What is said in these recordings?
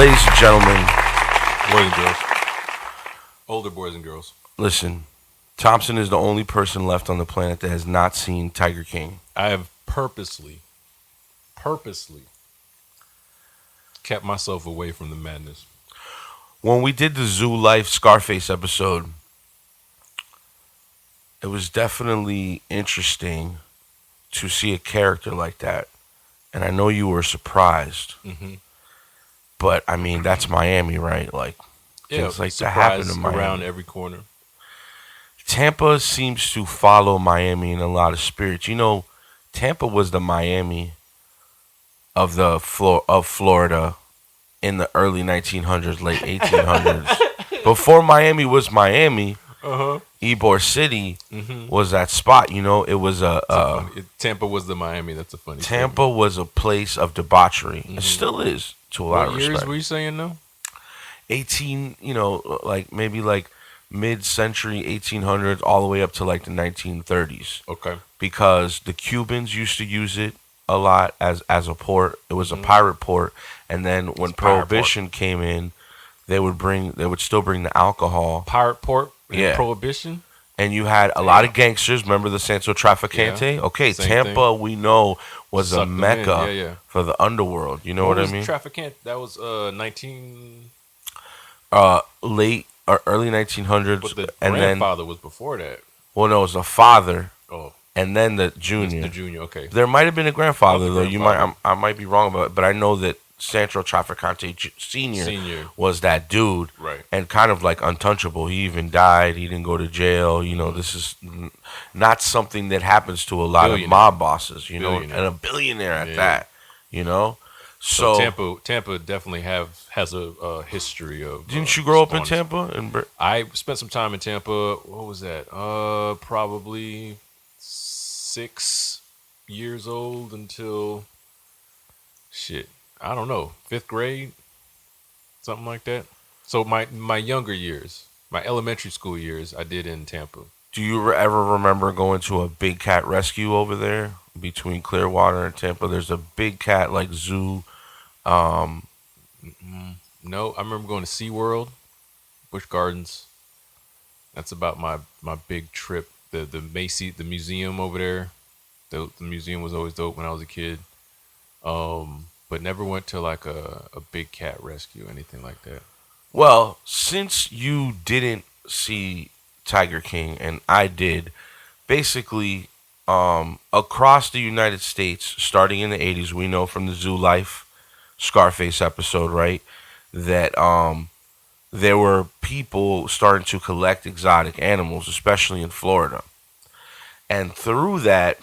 Ladies and gentlemen, Boys and girls. Older boys and girls. listen. Thompson is the only person left on the planet that has not seen Tiger King. I have purposely kept myself away from the madness. When we did the Zoo Life Scarface episode, it was definitely interesting to see a character like that. And I know you were surprised. Mm-hmm. But, I mean, that's Miami, right? Like, things like that happen in Miami. Around every corner. Tampa seems to follow Miami in a lot of spirits. You know, Tampa was the Miami of Florida in the early 1900s, late 1800s. Before Miami was Miami, Ybor City was that spot. You know, it was Tampa was the Miami. That's a funny. Tampa statement. was a place of debauchery. It still is to a lot of What years respect. were you saying though? 18, you know, like maybe like mid-century 1800s all the way up to like the 1930s. Okay. Because the Cubans used to use it a lot as a port. It was a pirate port, and then when Prohibition came in, they would still bring the alcohol. Pirate port. Yeah. Prohibition. And you had a lot of gangsters. Remember the Santo Traficante? Yeah. Okay, Same Tampa thing. we know was Sucked a them mecca in. Yeah. for the underworld. You know what I mean? Traficant. That was 19. Late or early 1900s, But the and grandfather was before that. well, no, it was the father, Oh, and then the junior. the junior. Okay. There might have been a grandfather Oh, though. the You might, grandfather. I might be wrong about it, but I know that Sancho Traficante Senior was that dude, Right. and kind of like untouchable. He even died. He didn't go to jail. You know, this is not something that happens to a lot of mob bosses. You know, and a billionaire at that. You know, so Tampa definitely has a history of. Didn't you grow up in Tampa? I spent some time in Tampa. What was that? Probably 6 years old until I don't know, 5th grade, something like that. So my younger years, my elementary school years, I did in Tampa. Do you ever remember going to a big cat rescue over there between Clearwater and Tampa? There's a big cat like zoo. No, I remember going to SeaWorld, Busch Gardens. That's about my big trip. The Macy, the museum over there. The museum was always dope when I was a kid. But never went to like a big cat rescue, anything like that. Well, since you didn't see Tiger King and I did, basically across the United States, starting in the 80s, we know from the Zoo Life Scarface episode, right, that there were people starting to collect exotic animals, especially in Florida. And through that,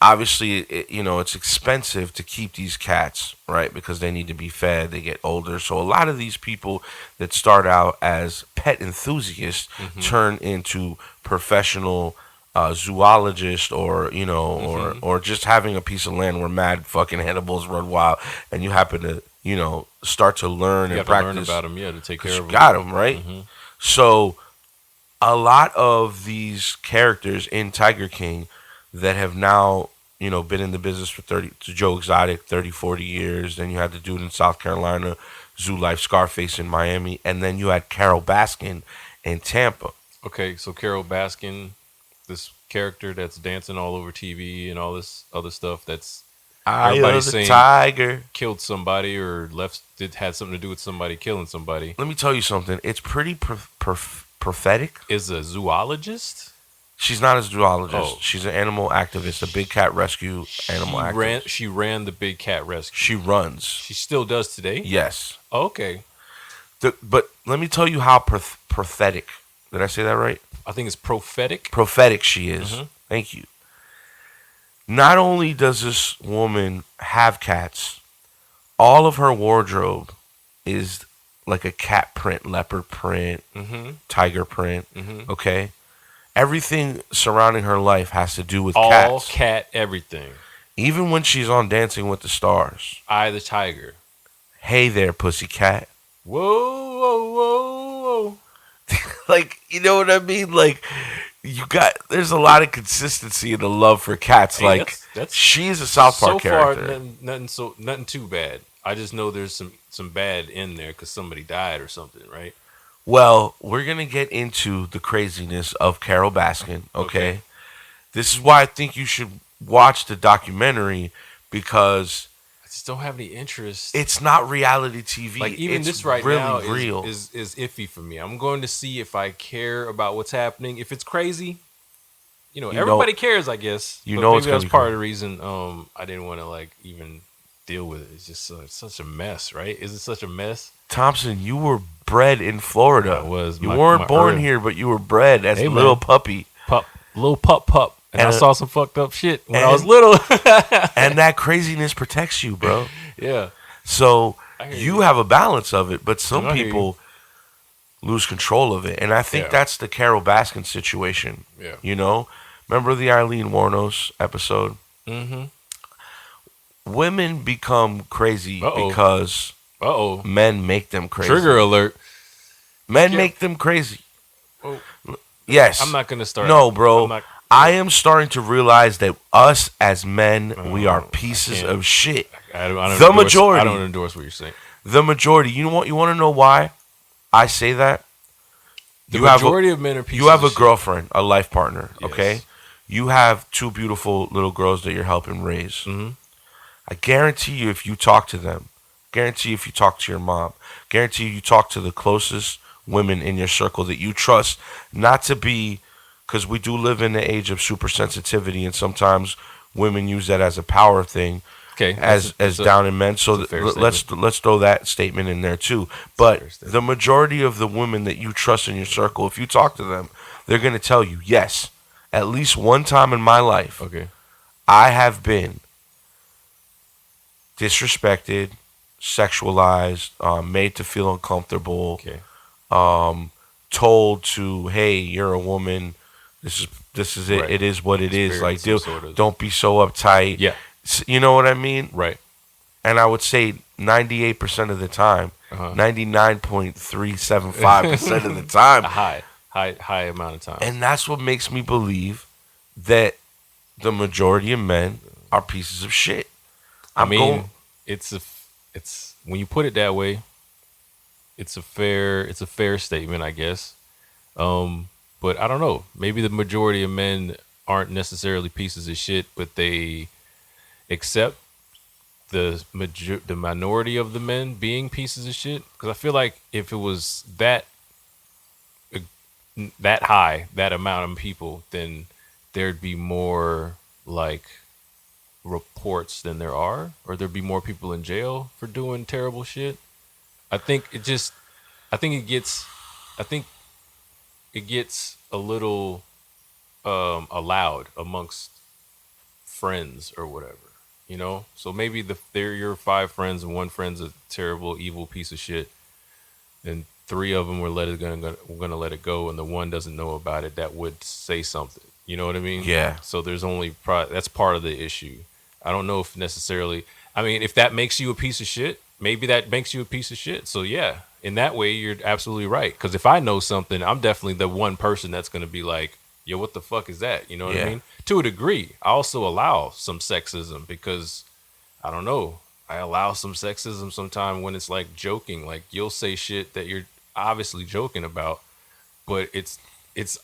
obviously, it's expensive to keep these cats, right? Because they need to be fed, they get older. So a lot of these people that start out as pet enthusiasts turn into professional zoologists, or or just having a piece of land where mad fucking animals run wild, and you happen to start to learn You and have to practice learn about them, to take care of them. Got them right. So a lot of these characters in Tiger King that have now been in the business for Joe Exotic 30, 40 years. Then you had the dude in South Carolina, Zoo Life Scarface in Miami, and then you had Carole Baskin in Tampa. Okay, so Carole Baskin, this character that's dancing all over TV and all this other stuff, that's everybody's saying tiger killed somebody or had something to do with somebody killing somebody. Let me tell you something. It's pretty prophetic. Is a zoologist? She's not a zoologist. Oh. She's an animal activist, a big cat rescue animal activist. She ran the big cat rescue. She runs. She still does today? Yes. Okay. But let me tell you how prophetic. Did I say that right? I think it's prophetic. Prophetic she is. Thank you. Not only does this woman have cats, all of her wardrobe is like a cat print, leopard print, tiger print, okay? Everything surrounding her life has to do with cats. All cat everything. Even when she's on Dancing with the Stars. I the Tiger. Hey there, pussycat. Whoa, whoa, whoa, whoa. Like, you know what I mean? Like, there's a lot of consistency in the love for cats. Hey, that's she's a South Park character. So far, nothing too bad. I just know there's some bad in there because somebody died or something, right? Well, we're gonna get into the craziness of Carole Baskin. Okay. Okay, this is why I think you should watch the documentary because I just don't have any interest. it's not reality TV. Like even It's this right really now is, real. is iffy for me. I'm going to see if I care about what's happening. If it's crazy, You know, everybody cares, I guess. you But know it's maybe gonna that's be part crazy. of the reason I didn't want to like even deal with it. It's just such a mess, right? Is it such a mess? Thompson, you were bred in I Florida. was You my weren't born earth. here, but you were bred as Hey a little man, puppy. little pup, and I And saw some fucked up shit when I was and little. and that craziness protects you, bro. Yeah, So I hear you you. have a balance of it, but some I hear you. people lose control of it. And I think Yeah. that's the Carole Baskin situation. Yeah. You know? Remember the Eileen Warnos episode? Mm-hmm. Women become crazy Uh-oh. because Uh-oh. men make them crazy. Trigger alert. Men Yeah. make them crazy. Oh, Yes. I'm not gonna start. No, bro. I'm not. I am starting to realize that us as men, we are I pieces can't. of shit. I don't The endorse, majority. I don't endorse what you're saying. The majority. You know what? You want to know why I say that? The You have a- majority of men are pieces You have of a girlfriend, a life partner, Yes. okay? You have two beautiful little girls that you're helping raise. shit. Mm-hmm. I guarantee you, if you talk to them, guarantee you if you talk to your mom, guarantee you talk to the closest women in your circle that you trust, not to be, because we do live in the age of super sensitivity, and sometimes women use that as a power thing, Okay. as down in men. So that's a fair let's throw that statement in there too. fair But statement. the majority of the women that you trust in your circle, if you talk to them, they're going to tell you, yes, at least one time in my life, Okay. I have been disrespected, sexualized, made to feel uncomfortable, Okay. told to, hey, you're a woman. This is it. Right. It is what it is. Like, Experienced some sort of- don't be so uptight. Yeah. You know what I mean? Right. And I would say 98% of the time, Uh-huh. 99.375% of the time. A high amount of time. And that's what makes me believe that the majority of men are pieces of shit. I mean, it's when you put it that way, it's a fair statement, I guess. But I don't know. Maybe the majority of men aren't necessarily pieces of shit, but they accept the minority of the men being pieces of shit. Because I feel like if it was that high, that amount of people, then there'd be more like reports than there are, or there'd be more people in jail for doing terrible shit. I think it gets a little allowed amongst friends or whatever, so maybe they're your 5 friends and one friend's a terrible evil piece of shit, and 3 of them were gonna let it go, and the one doesn't know about it that would say something, you know what I mean? Yeah. So there's only that's part of the issue. I don't know if necessarily, I mean, if that makes you a piece of shit, maybe that makes you a piece of shit. So yeah, in that way, you're absolutely right. Because if I know something, I'm definitely the one person that's going to be like, yo, what the fuck is that? You know what I Yeah. mean? To a degree, I also allow some sexism because, I don't know, I allow some sexism sometimes when it's like joking. Like you'll say shit that you're obviously joking about, but it's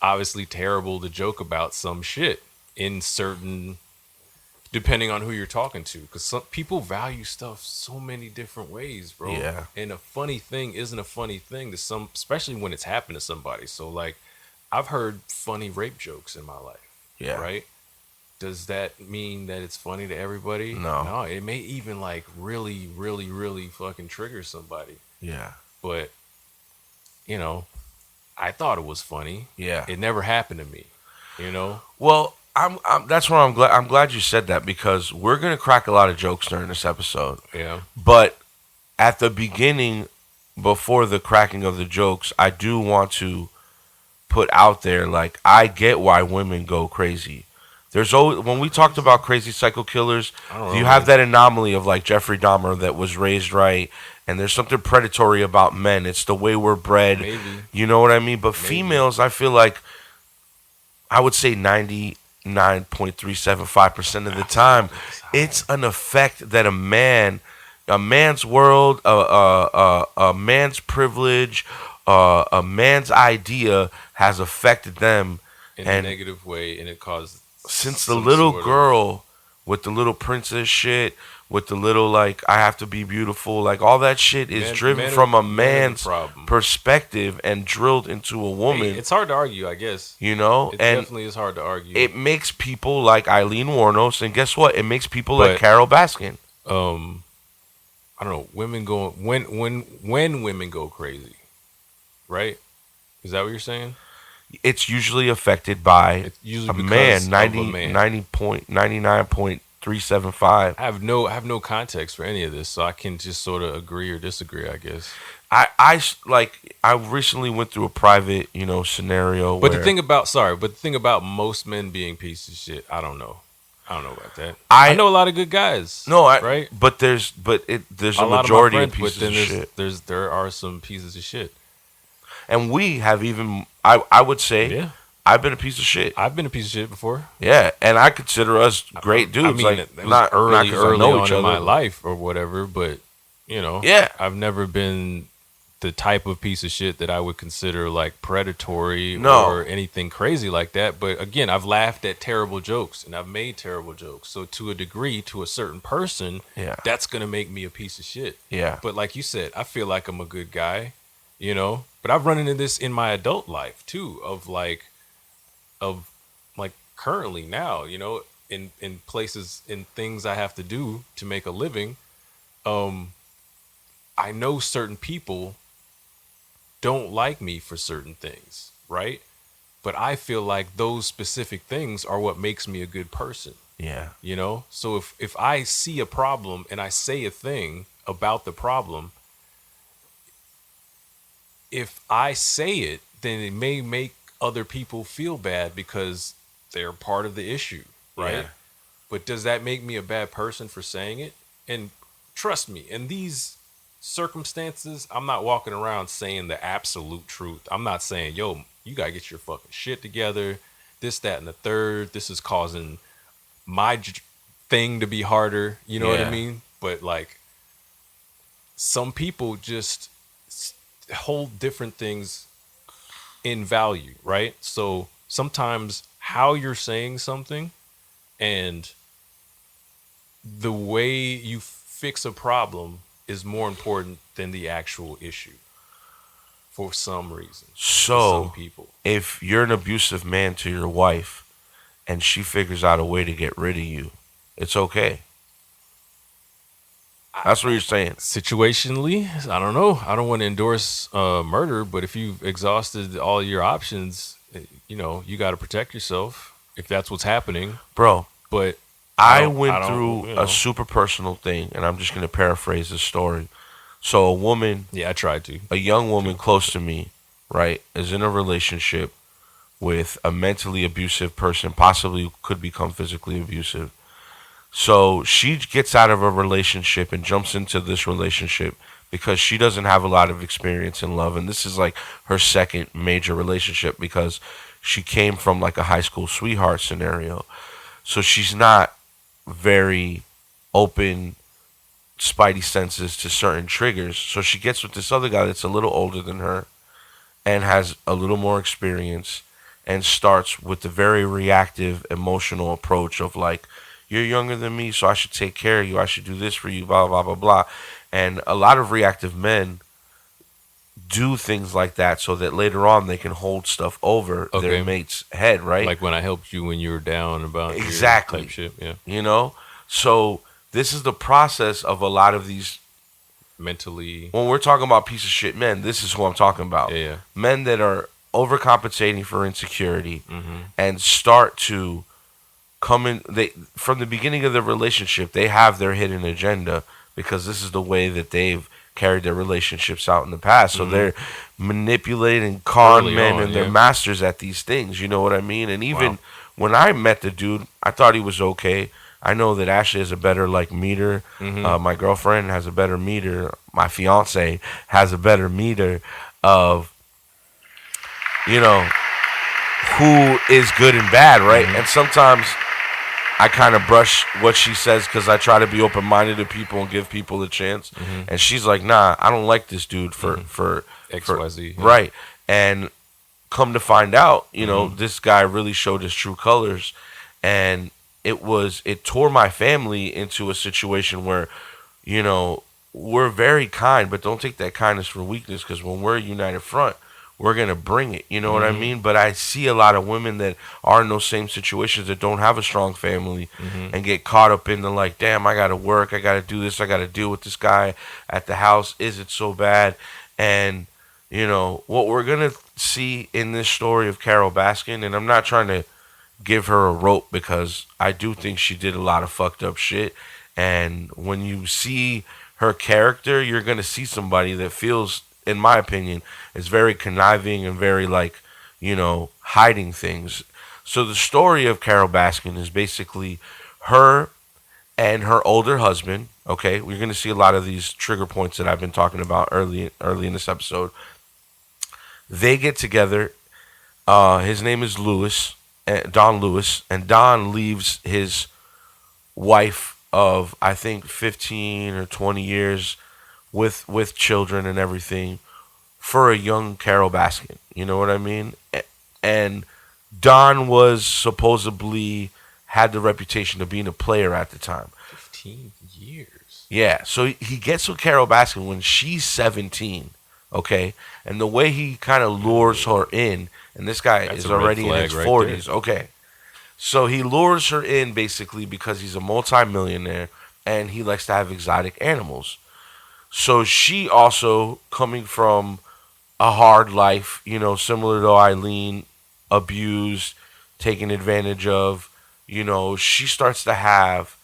obviously terrible to joke about some shit in certain, depending on who you're talking to, because some people value stuff so many different ways, bro. Yeah. And a funny thing isn't a funny thing to some, especially when it's happened to somebody. So like, I've heard funny rape jokes in my life. Yeah. Right. Does that mean that it's funny to everybody? No. No. It may even like really, really, really fucking trigger somebody. Yeah. But I thought it was funny. Yeah. It never happened to me. Well, that's why I'm glad you said that, because we're gonna crack a lot of jokes during this episode. Yeah. But at the beginning, before the cracking of the jokes, I do want to put out there, like, I get why women go crazy. There's always, when we talked about crazy psycho killers, I don't know, you have man. that anomaly of like Jeffrey Dahmer that was raised right, and there's something predatory about men. It's the way we're bred. Maybe. You know what I mean? But Maybe. females, I feel like, I would say 99.375% of the time, it's an effect that a man a man's world, a man's privilege, a man's idea has affected them in a and negative way, and it caused since the some little sort of girl with the little princess shit, with the little like I have to be beautiful, like all that shit is driven from a men are the man's problem. perspective and drilled into a Hey, woman, it's hard to argue, I guess. you know, It and definitely is hard to argue. it makes people like Eileen Warnos, and guess what? It makes people like But Carole Baskin. um, I don't know. Women go when women go crazy, right? Is that what you're saying? It's usually affected by It's usually a because man, of a man. 99.375. I have no context for any of this, so I can just sort of agree or disagree, I guess. I recently went through a private, scenario But where the thing about most men being pieces of shit, I don't know. I don't know about that. I know a lot of good guys. No, right? But there's a lot majority of of my friends, pieces but of then shit. there are some pieces of shit. And we have even, I would say, Yeah. I've been a piece of shit. I've been a piece of shit before. Yeah, and I consider us great dudes. I mean, like it was not 'cause I early know on each in my other. life or whatever, but Yeah. I've never been the type of piece of shit that I would consider like predatory No. or anything crazy like that. But again, I've laughed at terrible jokes and I've made terrible jokes. So to a degree, to a certain person, Yeah. that's gonna make me a piece of shit. Yeah. But like you said, I feel like I'm a good guy, But I've run into this in my adult life too, of like currently now, in places, in things I have to do to make a living. I know certain people don't like me for certain things, right? But I feel like those specific things are what makes me a good person, Yeah. So if I see a problem and I say a thing about the problem, if I say it, then it may make other people feel bad because they're part of the issue, right? Yeah. But does that make me a bad person for saying it? And trust me, in these circumstances, I'm not walking around saying the absolute truth. I'm not saying, yo, you gotta get your fucking shit together, this, that, and the third. This is causing my thing to be harder. You know what I Yeah. mean? But like, some people just hold different things in value, right? So sometimes how you're saying something and the way you fix a problem is more important than the actual issue for some reason. For So some people. if you're an abusive man to your wife and she figures out a way to get rid of you, it's okay. That's what you're saying. Situationally, I don't know. I don't want to endorse murder, but if you've exhausted all your options, you got to protect yourself if that's what's happening. Bro, But I don't- went I don't, through a super personal thing, and I'm just going to paraphrase this story. So a woman, Yeah, I tried to. a young woman close to me, right, is in a relationship with a mentally abusive person, possibly could become physically abusive. So she gets out of a relationship and jumps into this relationship because she doesn't have a lot of experience in love. And this is like her second major relationship because she came from like a high school sweetheart scenario. So she's not very open, spidey senses to certain triggers. So she gets with this other guy that's a little older than her and has a little more experience and starts with the very reactive, emotional approach of like, you're younger than me, so I should take care of you. I should do this for you, blah, blah, blah, blah. And a lot of reactive men do things like that so that later on they can hold stuff over their mate's head, right? Like when I helped you when you were down about your Exactly. type shit. Yeah. So this is the process of a lot of these. Mentally. When we're talking about piece of shit men, this is who I'm talking about. Yeah. Men that are overcompensating for insecurity and start to come in. From the beginning of the relationship, they have their hidden agenda because this is the way that they've carried their relationships out in the past. So they're manipulating con Early men on, and they're yeah. masters at these things. You know what I mean? And even when I met the dude, I thought he was okay. I know that Ashley has a better meter. My girlfriend has a better meter. My fiance has a better meter of who is good and bad, right? And sometimes I kind of brush what she says because I try to be open minded to people and give people a chance. And she's like, "Nah, I don't like this dude for XYZ. Yeah. right." And come to find out, this guy really showed his true colors, and it tore my family into a situation where, we're very kind, but don't take that kindness for weakness, because when we're a united front, we're going to bring it. You know what I mean? But I see a lot of women that are in those same situations that don't have a strong family and get caught up in the like, damn, I got to work. I got to do this. I got to deal with this guy at the house. Is it so bad? And, what we're going to see in this story of Carole Baskin, and I'm not trying to give her a rope because I do think she did a lot of fucked up shit. And when you see her character, you're going to see somebody that feels, in my opinion, is very conniving and very hiding things. So the story of Carole Baskin is basically her and her older husband. Okay, we're going to see a lot of these trigger points that I've been talking about early in this episode. They get together. His name is Don Lewis, and Don leaves his wife of, I think, 15 or 20 years with children and everything for a young Carole Baskin. You know what I mean? And Don was supposedly had the reputation of being a player at the time. 15 years. Yeah, so he gets with Carole Baskin when she's 17, okay? And the way he kind of lures her in, and this guy That's is a red already in flag his right 40s, there. okay? So he lures her in basically because he's a multimillionaire and he likes to have exotic animals. So she also, coming from a hard life, similar to Eileen, abused, taken advantage of, she starts to have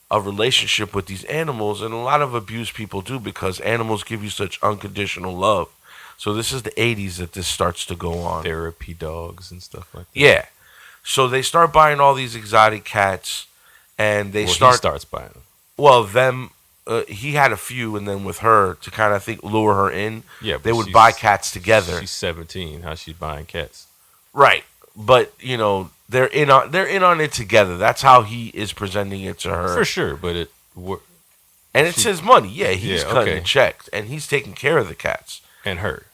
a relationship with these animals, and a lot of abused people do because animals give you such unconditional love. So this is the 80s that this starts to go on. Therapy dogs and stuff like that. Yeah. So they start buying all these exotic cats, and he starts buying them. Well, he had a few, and then with her to kind of lure her in. Yeah, they would buy cats together. She's 17. How's she buying cats? Right, but they're in on it together. That's how he is presenting it to her. For sure, but it's his money. Yeah, he's cutting the checks, and he's taking care of the cats and her.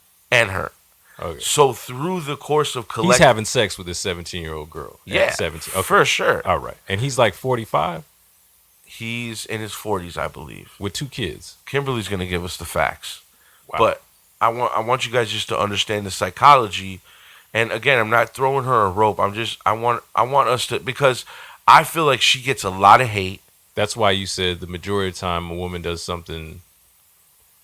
Okay. So through the course of he's having sex with this 17-year-old girl. Yeah, 17. Okay. For sure. All right, and he's like 45. He's in his 40s, I believe, with 2 kids. Kimberly's gonna give us the facts, wow. But I want you guys just to understand the psychology. And again, I'm not throwing her a rope. I want us to, because I feel like she gets a lot of hate. That's why you said the majority of the time a woman does something,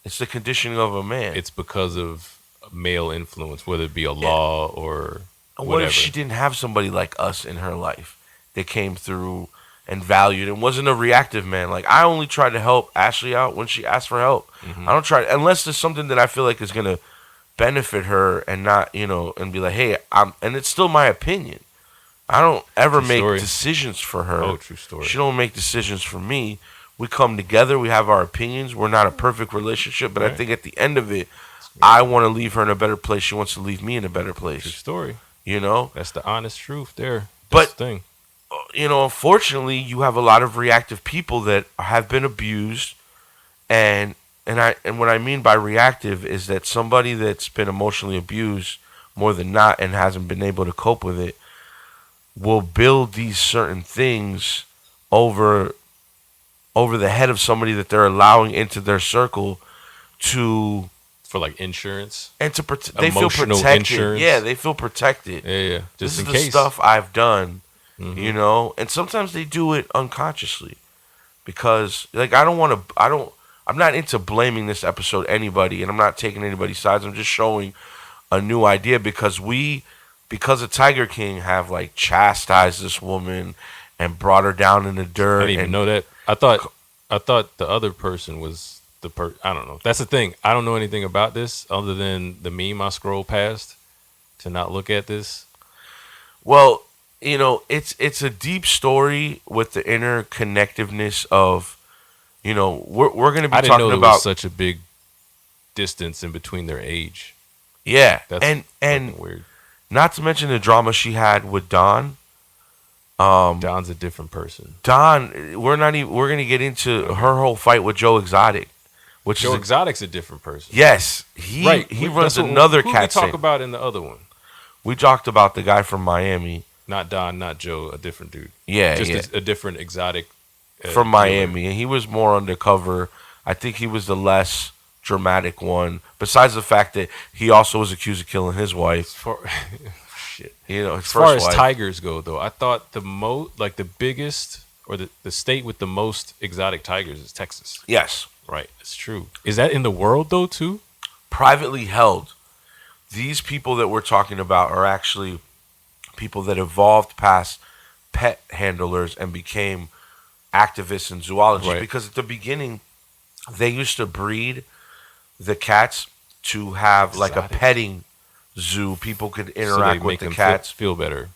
it's the conditioning of a man. It's because of male influence, whether it be a law or whatever. What if she didn't have somebody like us in her life that came through and valued and wasn't a reactive man? Like, I only tried to help Ashley out when she asked for help. I don't try, unless there's something that I feel like is going to benefit her and not, and be like, hey, and it's still my opinion. I don't ever make decisions for her. Oh, true story. She don't make decisions for me. We come together. We have our opinions. We're not a perfect relationship, but I think at the end of it, I want to leave her in a better place. She wants to leave me in a better place. True story. That's the honest truth there. That's the thing. Unfortunately, you have a lot of reactive people that have been abused, and what I mean by reactive is that somebody that's been emotionally abused more than not and hasn't been able to cope with it will build these certain things over the head of somebody that they're allowing into their circle for like insurance and to they feel protected. Insurance. Yeah, they feel protected. Yeah. Just this in is case. The stuff I've done, and sometimes they do it unconsciously because, like, I'm not into blaming this episode anybody, and I'm not taking anybody's sides. I'm just showing a new idea because of Tiger King, have like chastised this woman and brought her down in the dirt. I didn't even know that. I thought the other person was I don't know. That's the thing. I don't know anything about this other than the meme I scroll past to not look at this. Well, it's a deep story with the interconnectiveness of. We're going to be talking about. I didn't know there was such a big distance in between their age. Yeah, that's and weird. Not to mention the drama she had with Don. Don's a different person. Don, we're not even. We're gonna get into her whole fight with Joe Exotic, which Joe is Exotic's a different person. yes, he runs another who cat. Who we talk about in the other one? We talked about the guy from Miami. Not Don, not Joe, a different dude. Yeah, just a different exotic from Miami, and he was more undercover. I think he was the less dramatic one. Besides the fact that he also was accused of killing his wife. Shit. You know, his as first far as wife. tigers go, though, I thought the biggest, or the state with the most exotic tigers is Texas. Yes. Right, it's true. Is that in the world, though, too? Privately held. These people that we're talking about are actually people that evolved past pet handlers and became activists in zoology. Right. Because at the beginning, they used to breed the cats to have like a petting zoo. People could interact with the cats. Feel better.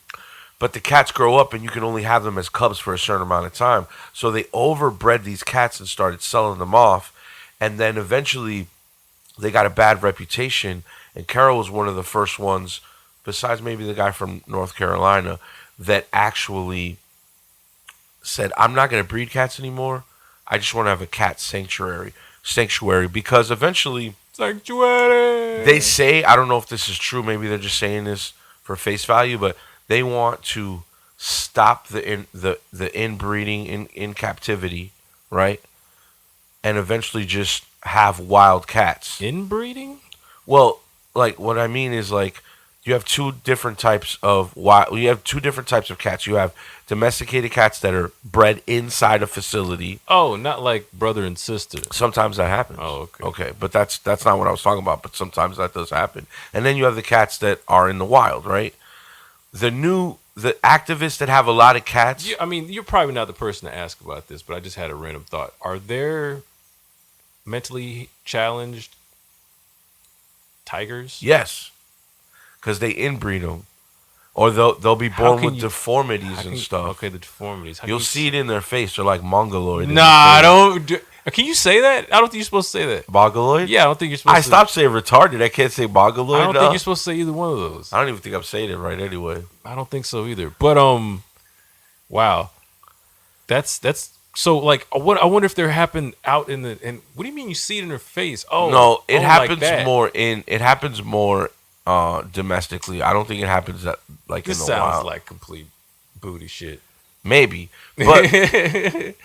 But the cats grow up and you can only have them as cubs for a certain amount of time. So they overbred these cats and started selling them off. And then eventually they got a bad reputation. And Carole was one of the first ones, besides maybe the guy from North Carolina, that actually said, I'm not going to breed cats anymore. I just want to have a cat sanctuary. Because eventually sanctuary. They say, I don't know if this is true, maybe they're just saying this for face value, but they want to stop the inbreeding in captivity, right? And eventually just have wild cats. Inbreeding? Well, like what I mean is like you have two different types of cats. You have domesticated cats that are bred inside a facility. Oh, not like brother and sister. Sometimes that happens. Oh, okay. Okay, but that's not what I was talking about, but sometimes that does happen. And then you have the cats that are in the wild, right? The activists that have a lot of cats. Yeah, I mean, you're probably not the person to ask about this, but I just had a random thought. Are there mentally challenged tigers? Yes. Because they inbreed them. Or they'll be born with deformities and stuff. Okay, the deformities. You'll see it in their face. They're like mongoloid. Nah, I don't. Can you say that? I don't think you're supposed to say that. Mongoloid? Yeah, I don't think you're supposed to. I stopped saying retarded. I can't say mongoloid. I don't think you're supposed to say either one of those. I don't even think I'm saying it right anyway. I don't think so either. But wow, that's so like what I wonder if there happened out in the and what do you mean you see it in their face? Oh no, it happens like more domestically. I don't think it happens like this in the wild. Sounds like complete booty shit. Maybe, but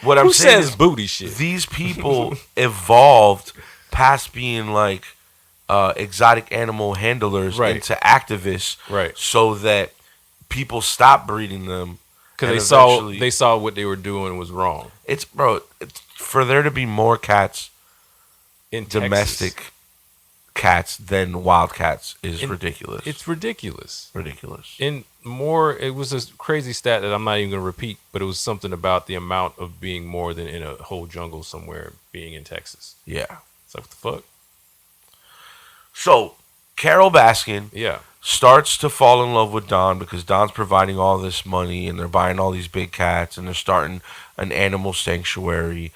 what I'm Who saying says is booty shit? These people evolved past being like exotic animal handlers into activists, right? So that people stopped breeding them because they saw what they were doing was wrong. It's for there to be more cats in domestic Texas. Cats than wild cats is ridiculous. It's ridiculous. And it was a crazy stat that I'm not even going to repeat, but it was something about the amount of being more than in a whole jungle somewhere being in Texas. Yeah. It's like, what the fuck? So, Carole Baskin yeah. starts to fall in love with Don because Don's providing all this money and they're buying all these big cats and they're starting an animal sanctuary.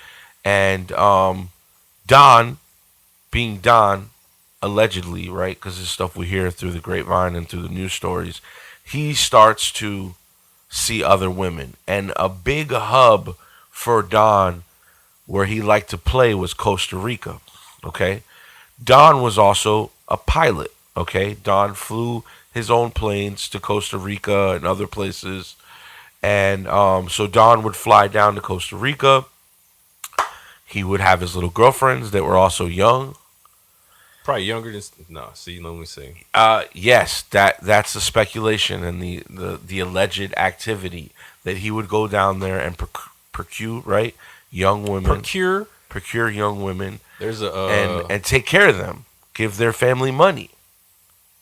And Don, being Don, allegedly, right, because this stuff we hear through the grapevine and through the news stories, he starts to see other women. And a big hub for Don where he liked to play was Costa Rica, okay? Don was also a pilot, okay? Don flew his own planes to Costa Rica and other places. And so Don would fly down to Costa Rica. He would have his little girlfriends that were also young. Probably younger than let me see. Yes, that's the speculation and the alleged activity that he would go down there and procure young women, procure young women. There's and take care of them, give their family money.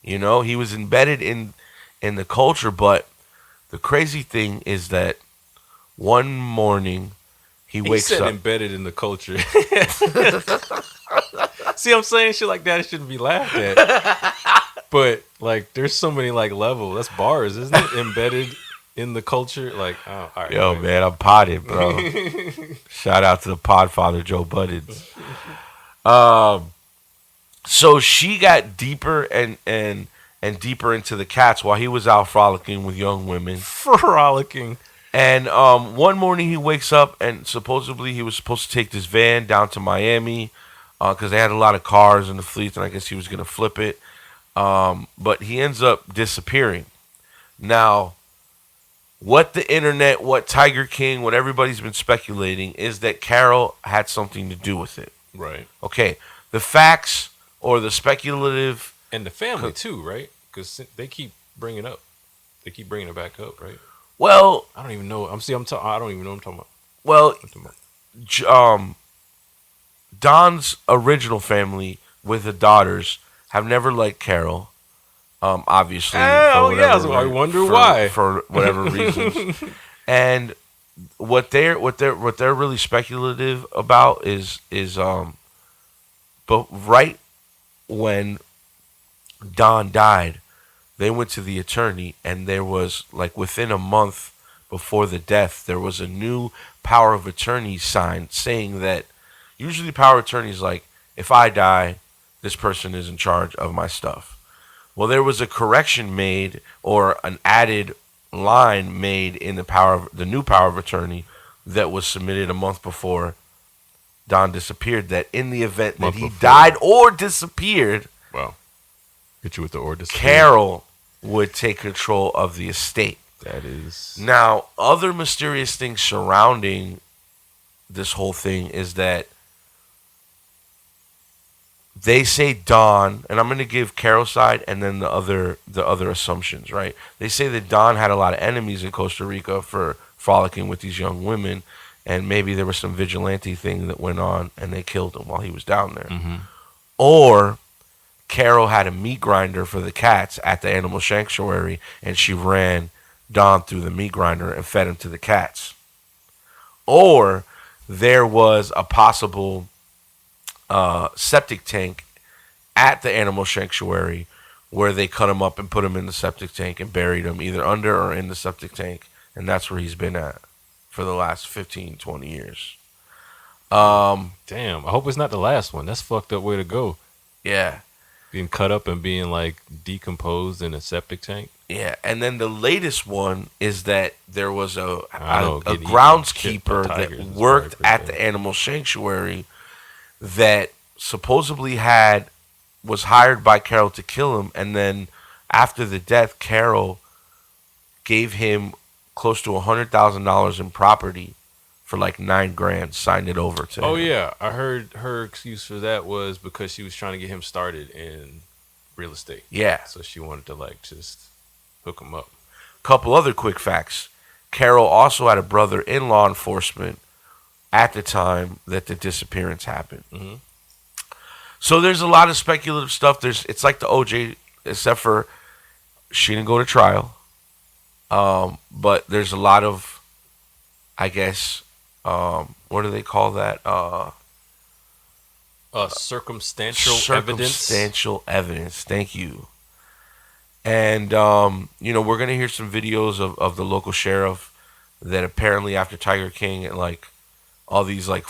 You know, he was embedded in the culture, but the crazy thing is that one morning he wakes up embedded in the culture. See, I'm saying shit like that, it shouldn't be laughed at. But like, there's so many like levels. That's bars, isn't it? Embedded in the culture. Like, oh, all right. Yo, man, I'm potted, bro. Shout out to the podfather, Joe Buddens. So she got deeper and deeper into the cats while he was out frolicking with young women. Frolicking. And one morning he wakes up and supposedly he was supposed to take this van down to Miami because they had a lot of cars in the fleet, and I guess he was going to flip it. But he ends up disappearing. Now, what the internet, what Tiger King, what everybody's been speculating is that Carole had something to do with it. Right. Okay, the facts or the speculative, And the family too, right? Because they keep bringing up, they keep bringing it back up, right? well, I don't even know. I don't even know what I'm talking about. well, I'm talking about. Don's original family with the daughters have never liked Carole. Obviously, I wonder why. For whatever reasons. And what they're really speculative about is but right when Don died, they went to the attorney, and there was like within a month before the death, there was a new power of attorney signed saying that usually power of attorney is like, if I die, this person is in charge of my stuff. Well, there was a correction made or an added line made in the new power of attorney that was submitted a month before Don disappeared, that in the event that he died or disappeared, Wow. Hit you with the or disappeared. Carole would take control of the estate. That is. Now, other mysterious things surrounding this whole thing is that they say Don, and I'm going to give Carole's side and then the other assumptions, right? They say that Don had a lot of enemies in Costa Rica for frolicking with these young women, and maybe there was some vigilante thing that went on, and they killed him while he was down there. Mm-hmm. Or Carole had a meat grinder for the cats at the animal sanctuary, and she ran Don through the meat grinder and fed him to the cats. Or there was a possible septic tank at the animal sanctuary where they cut him up and put him in the septic tank and buried him either under or in the septic tank, and that's where he's been at for the last 15, 20 years. Damn. I hope it's not the last one. That's fucked up way to go. Yeah. Being cut up and being like decomposed in a septic tank. Yeah, and then the latest one is that there was a getting groundskeeper eaten by that tigers is worked probably at pretty the animal sanctuary that supposedly was hired by Carole to kill him, and then after the death, Carole gave him close to $100,000 in property for like $9,000, signed it over to him. Oh yeah, I heard her excuse for that was because she was trying to get him started in real estate. Yeah. So she wanted to like just hook him up. Couple other quick facts. Carole also had a brother in law enforcement at the time that the disappearance happened. Mm-hmm. So there's a lot of speculative stuff. It's like the OJ, except for she didn't go to trial. But there's a lot of, I guess, what do they call that? Circumstantial evidence. Circumstantial evidence. Thank you. And we're gonna hear some videos of the local sheriff that apparently after Tiger King and like all these like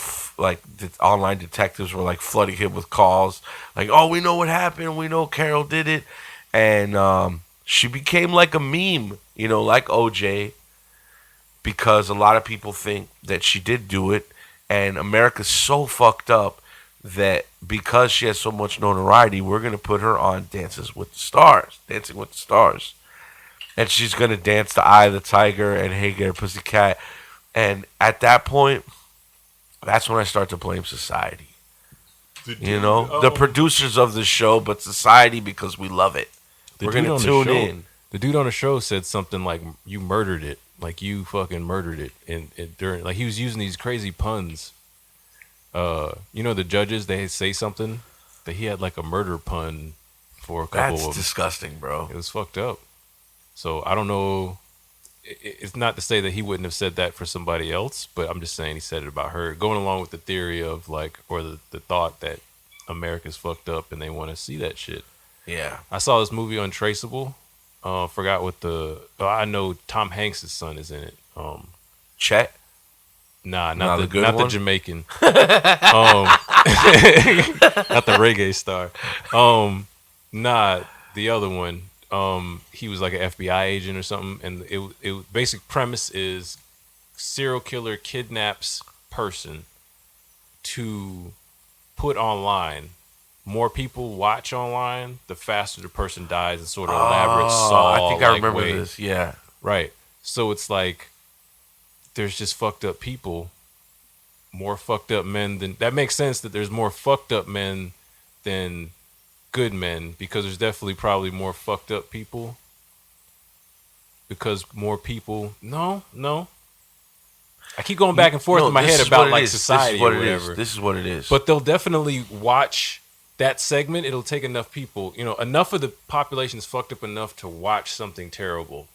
online detectives were like flooding him with calls like, oh, we know what happened, we know Carole did it, and she became like a meme, like OJ, because a lot of people think that she did do it, and America's so fucked up that because she has so much notoriety, we're gonna put her on Dancing with the Stars, and she's gonna dance the Eye of the Tiger and Hey There Pussycat, and at that point, that's when I start to blame society. The producers of the show, but society because we love it. We're gonna tune in. The dude on the show said something like, "You murdered it, like you fucking murdered it," and during like he was using these crazy puns. The judges, they say something that he had like a murder pun for a couple of them. That's disgusting, bro. It was fucked up. So I don't know. It's not to say that he wouldn't have said that for somebody else, but I'm just saying he said it about her, going along with the theory of like, or the thought that America's fucked up and they want to see that shit. Yeah. I saw this movie Untraceable. Forgot what I know Tom Hanks' son is in it. Chet? Nah, not the Jamaican. Not the reggae star. Nah, the other one. He was like an FBI agent or something, and it basic premise is serial killer kidnaps person to put online, more people watch online, the faster the person dies in sort of elaborate I think I Saw-like remember way. this. Yeah. Right. So it's like there's just fucked up people, more fucked up men than that makes sense that there's more fucked up men than good men because there's definitely probably more fucked up people because more people no. I keep going back and forth in my head about like society or whatever. This is what it is. But they'll definitely watch that segment. It'll take enough people, enough of the population is fucked up enough to watch something terrible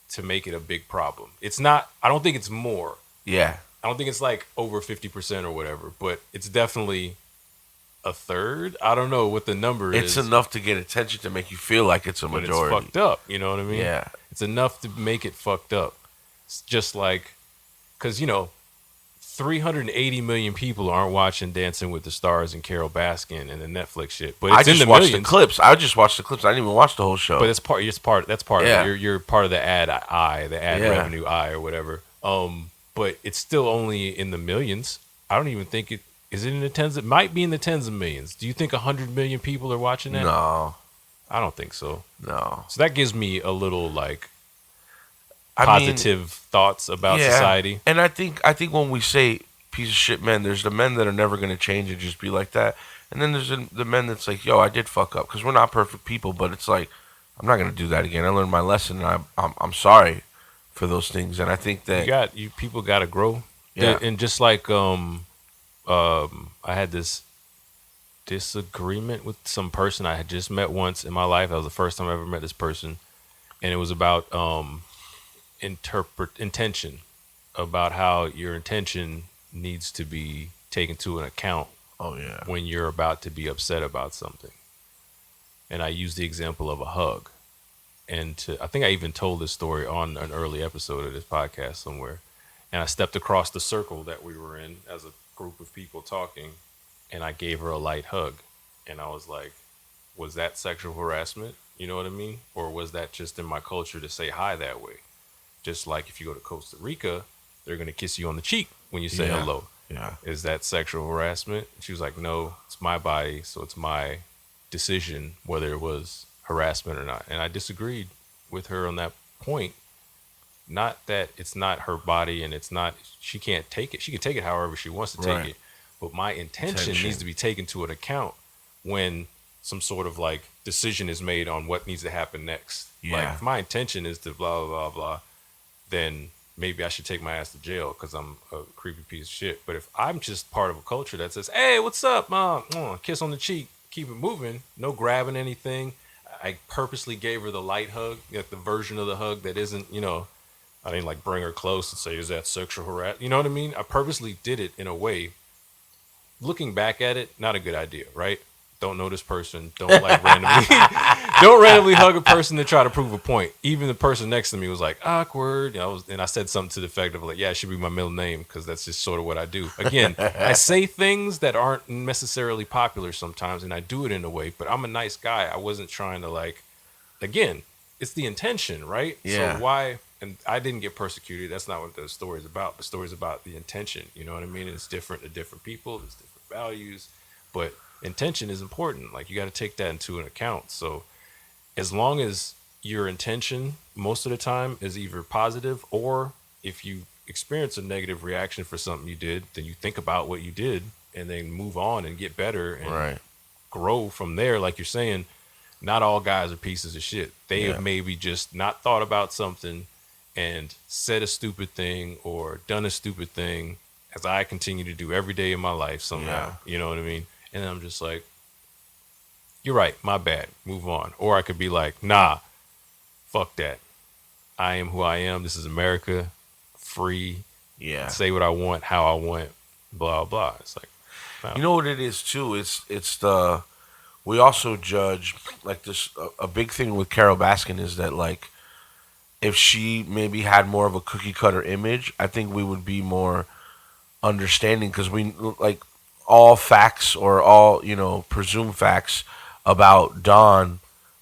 to make it a big problem. It's not, I don't think it's more. Yeah. I don't think it's like over 50% or whatever, but it's definitely a third. I don't know what the number is. It's enough to get attention to make you feel like it's a majority. But it's fucked up, you know what I mean? Yeah. It's enough to make it fucked up. It's just like, because, 380 million people aren't watching Dancing with the Stars and Carole Baskin and the Netflix shit. But it's in the millions. The clips. I just watched the clips. I didn't even watch the whole show. But that's part yeah. of it. You're part of the ad revenue eye or whatever. But it's still only in the millions. I don't even think it is in the tens. It might be in the tens of millions. Do you think 100 million people are watching that? No. I don't think so. No. So that gives me a little like positive thoughts about society. And I think when we say piece of shit men, there's the men that are never going to change and just be like that. And then there's the men that's like, yo, I did fuck up. Because we're not perfect people, but it's like, I'm not going to do that again. I learned my lesson, and I'm sorry for those things. And I think that people got to grow. Yeah. And just like I had this disagreement with some person I had just met once in my life. That was the first time I ever met this person. And it was about intention, about how your intention needs to be taken to an account when you're about to be upset about something. And I used the example of a hug. And I think I even told this story on an early episode of this podcast somewhere. And I stepped across the circle that we were in as a group of people talking, and I gave her a light hug. And I was like, was that sexual harassment? You know what I mean? Or was that just in my culture to say hi that way? Just like if you go to Costa Rica, they're going to kiss you on the cheek when you say hello. Yeah. Is that sexual harassment? She was like, no, it's my body, so it's my decision whether it was harassment or not. And I disagreed with her on that point. Not that it's not her body and it's not, she can't take it. She can take it however she wants to take it. But my intention needs to be taken to an account when some sort of like decision is made on what needs to happen next. Yeah. Like if my intention is to blah, blah, blah, blah, then maybe I should take my ass to jail because I'm a creepy piece of shit. But if I'm just part of a culture that says, hey, what's up, mom? Kiss on the cheek, keep it moving, no grabbing anything. I purposely gave her the light hug, like the version of the hug that isn't, I didn't like bring her close and say, is that sexual harassment? You know what I mean? I purposely did it in a way. Looking back at it, not a good idea, right? Don't know this person. Don't like randomly hug a person to try to prove a point. Even the person next to me was like awkward. And I said something to the effect of like, yeah, it should be my middle name because that's just sort of what I do. Again, I say things that aren't necessarily popular sometimes, and I do it in a way. But I'm a nice guy. I wasn't trying to like. Again, it's the intention, right? Yeah. So why? And I didn't get persecuted. That's not what the story is about. The story is about the intention. You know what I mean? It's different to different people. There's different values, but intention is important. Like you got to take that into an account. So as long as your intention most of the time is either positive, or if you experience a negative reaction for something you did, then you think about what you did and then move on and get better and grow from there. Like you're saying, not all guys are pieces of shit. They have maybe just not thought about something and said a stupid thing or done a stupid thing, as I continue to do every day in my life somehow. You know what I mean? And I'm just like, you're right, my bad, move on. Or I could be like, nah, fuck that. I am who I am. This is America, free. Yeah. Say what I want, how I want, blah, blah. It's like, no. You know what it is too? It's the, we also judge like this, a big thing with Carole Baskin is that like, if she maybe had more of a cookie cutter image, I think we would be more understanding, because we like all facts or all presumed facts about Don,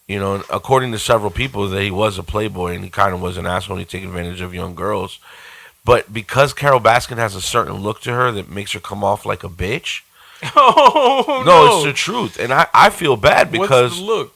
according to several people, that he was a playboy and he kind of was an asshole and he took advantage of young girls. but because Carole Baskin has a certain look to her that makes her come off like a bitch. Oh No, no! it's the truth, and I feel bad What's because the look?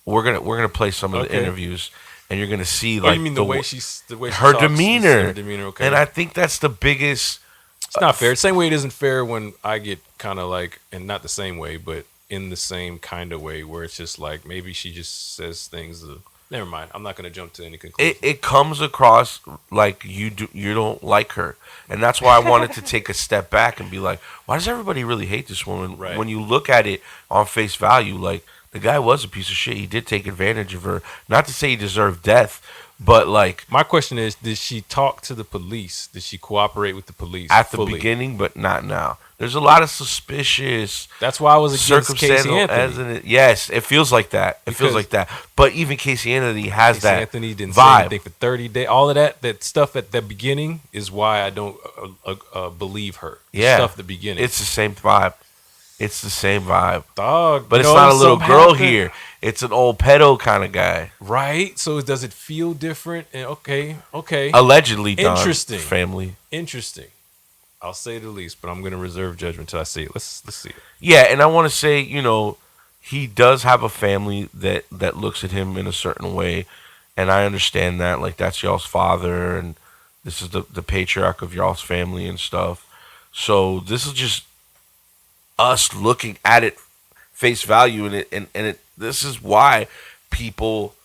we're gonna play some of the Okay. interviews, and you're gonna see Oh, like you mean the way she's the way she her talks and demeanor, her demeanor? Okay, and I think that's the biggest. it's not fair. Same way it isn't fair when I get kind of like, and not the same way, but in the same kind of way where it's just like maybe she just says things. Never mind. I'm not going to jump to any conclusion. It comes across like you don't like her, and that's why I wanted to take a step back and be like, why does everybody really hate this woman? Right. When you look at it on face value, like the guy was a piece of shit. He did take advantage of her. Not to say he deserved death, but like My question is, did she talk to the police? Did she cooperate with the police at the fully? beginning, but not now. There's a lot of suspicious. That's why I was against Casey Circumstantial, Anthony. yes, it feels like that. It feels Because like that. But even Casey Anthony has Casey that Anthony didn't say vibe. anything for 30 days. All of that stuff at the beginning is why I don't believe her. The Yeah, stuff at the beginning. it's the same vibe. It's the same vibe. Dog, But you it's know, not a little something girl happened. here. It's an old pedo kind of guy. Right? So does it feel different? And okay. Allegedly, Don Interesting. family. Interesting. I'll say the least, but I'm going to reserve judgment till I see it. Let's see it. Yeah, and I want to say, he does have a family that looks at him in a certain way, and I understand that. Like, that's y'all's father, and this is the patriarch of y'all's family and stuff. So this is just us looking at it face value, and this is why people,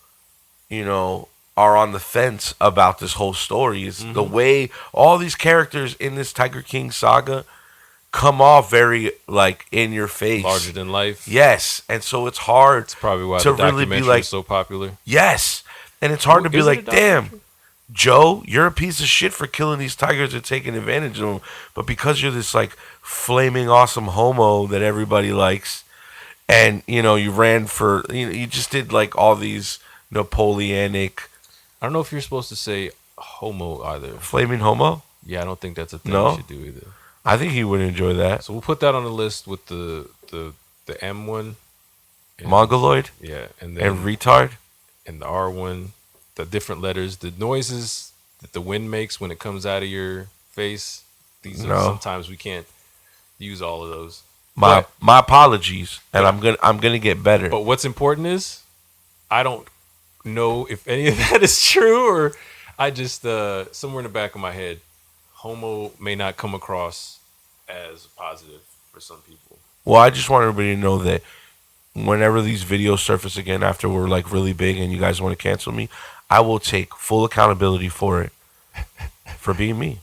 are on the fence about this whole story. Is the way all these characters in this Tiger King saga come off very like in your face, Larger than life. yes, and so it's hard It's probably why to the really documentary be like, is so popular. yes, and it's hard to be Is it a like, damn, documentary? Joe, you're a piece of shit for killing these tigers and taking advantage of them, but because you're this like flaming awesome homo that everybody likes, and you ran for, you just did like all these Napoleonic. I don't know if you're supposed to say homo either. Flaming homo? Yeah, I don't think that's a thing No? you should do either. I think he would enjoy that. So we'll put that on the list with the M one. And, Mongoloid Yeah, and then and retard. and the R one, the different letters, the noises that the wind makes when it comes out of your face. These are No. sometimes we can't use all of those. My apologies, and But- I'm gonna get better. But what's important is I don't know if any of that is true, or I just somewhere in the back of my head, homo may not come across as positive for some people. Well, I just want everybody to know that whenever these videos surface again after we're like really big and you guys want to cancel me, I will take full accountability for it, for being me,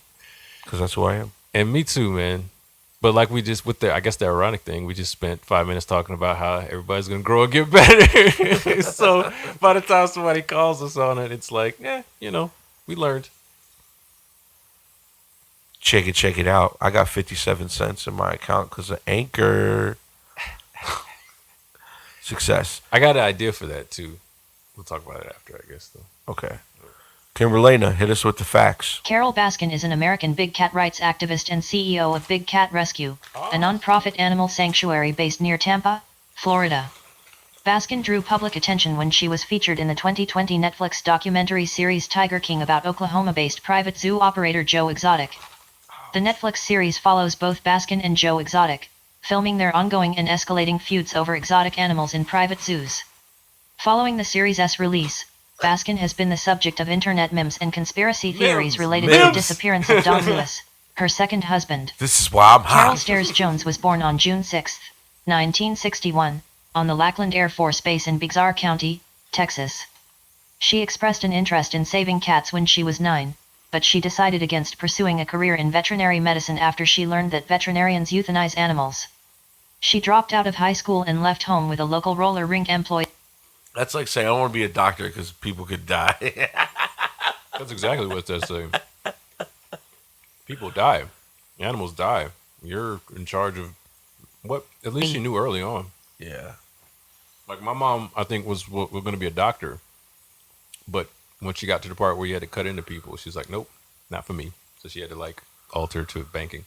because that's who I am. And me too, man. But like we just, with the, I guess the ironic thing, we just spent 5 minutes talking about how everybody's going to grow and get better. So by the time somebody calls us on it, it's like, we learned. Check it out. I got 57 cents in my account because of Anchor. Success. I got an idea for that too. We'll talk about it after, I guess, though. Okay. Kimberlena, hit us with the facts. Carole Baskin is an American big cat rights activist and CEO of Big Cat Rescue, a nonprofit animal sanctuary based near Tampa, Florida. Baskin drew public attention when she was featured in the 2020 Netflix documentary series Tiger King about Oklahoma-based private zoo operator Joe Exotic. The Netflix series follows both Baskin and Joe Exotic, filming their ongoing and escalating feuds over exotic animals in private zoos. Following the series' release, Baskin has been the subject of internet memes and conspiracy theories related to the Memes. disappearance of Don Lewis, her second husband. This is why I'm Carol hot. Stairs Jones was born on June 6, 1961, on the Lackland Air Force Base in Bixar County, Texas. She expressed an interest in saving cats when she was 9, but she decided against pursuing a career in veterinary medicine after she learned that veterinarians euthanize animals. She dropped out of high school and left home with a local roller rink employee. That's like saying I don't want to be a doctor because people could die. That's exactly what that's saying. People die. Animals die. You're in charge of what? At least you knew early on. Yeah. Like my mom, I think was going to be a doctor, but when she got to the part where you had to cut into people, she's like, "Nope, not for me." So she had to like alter to banking.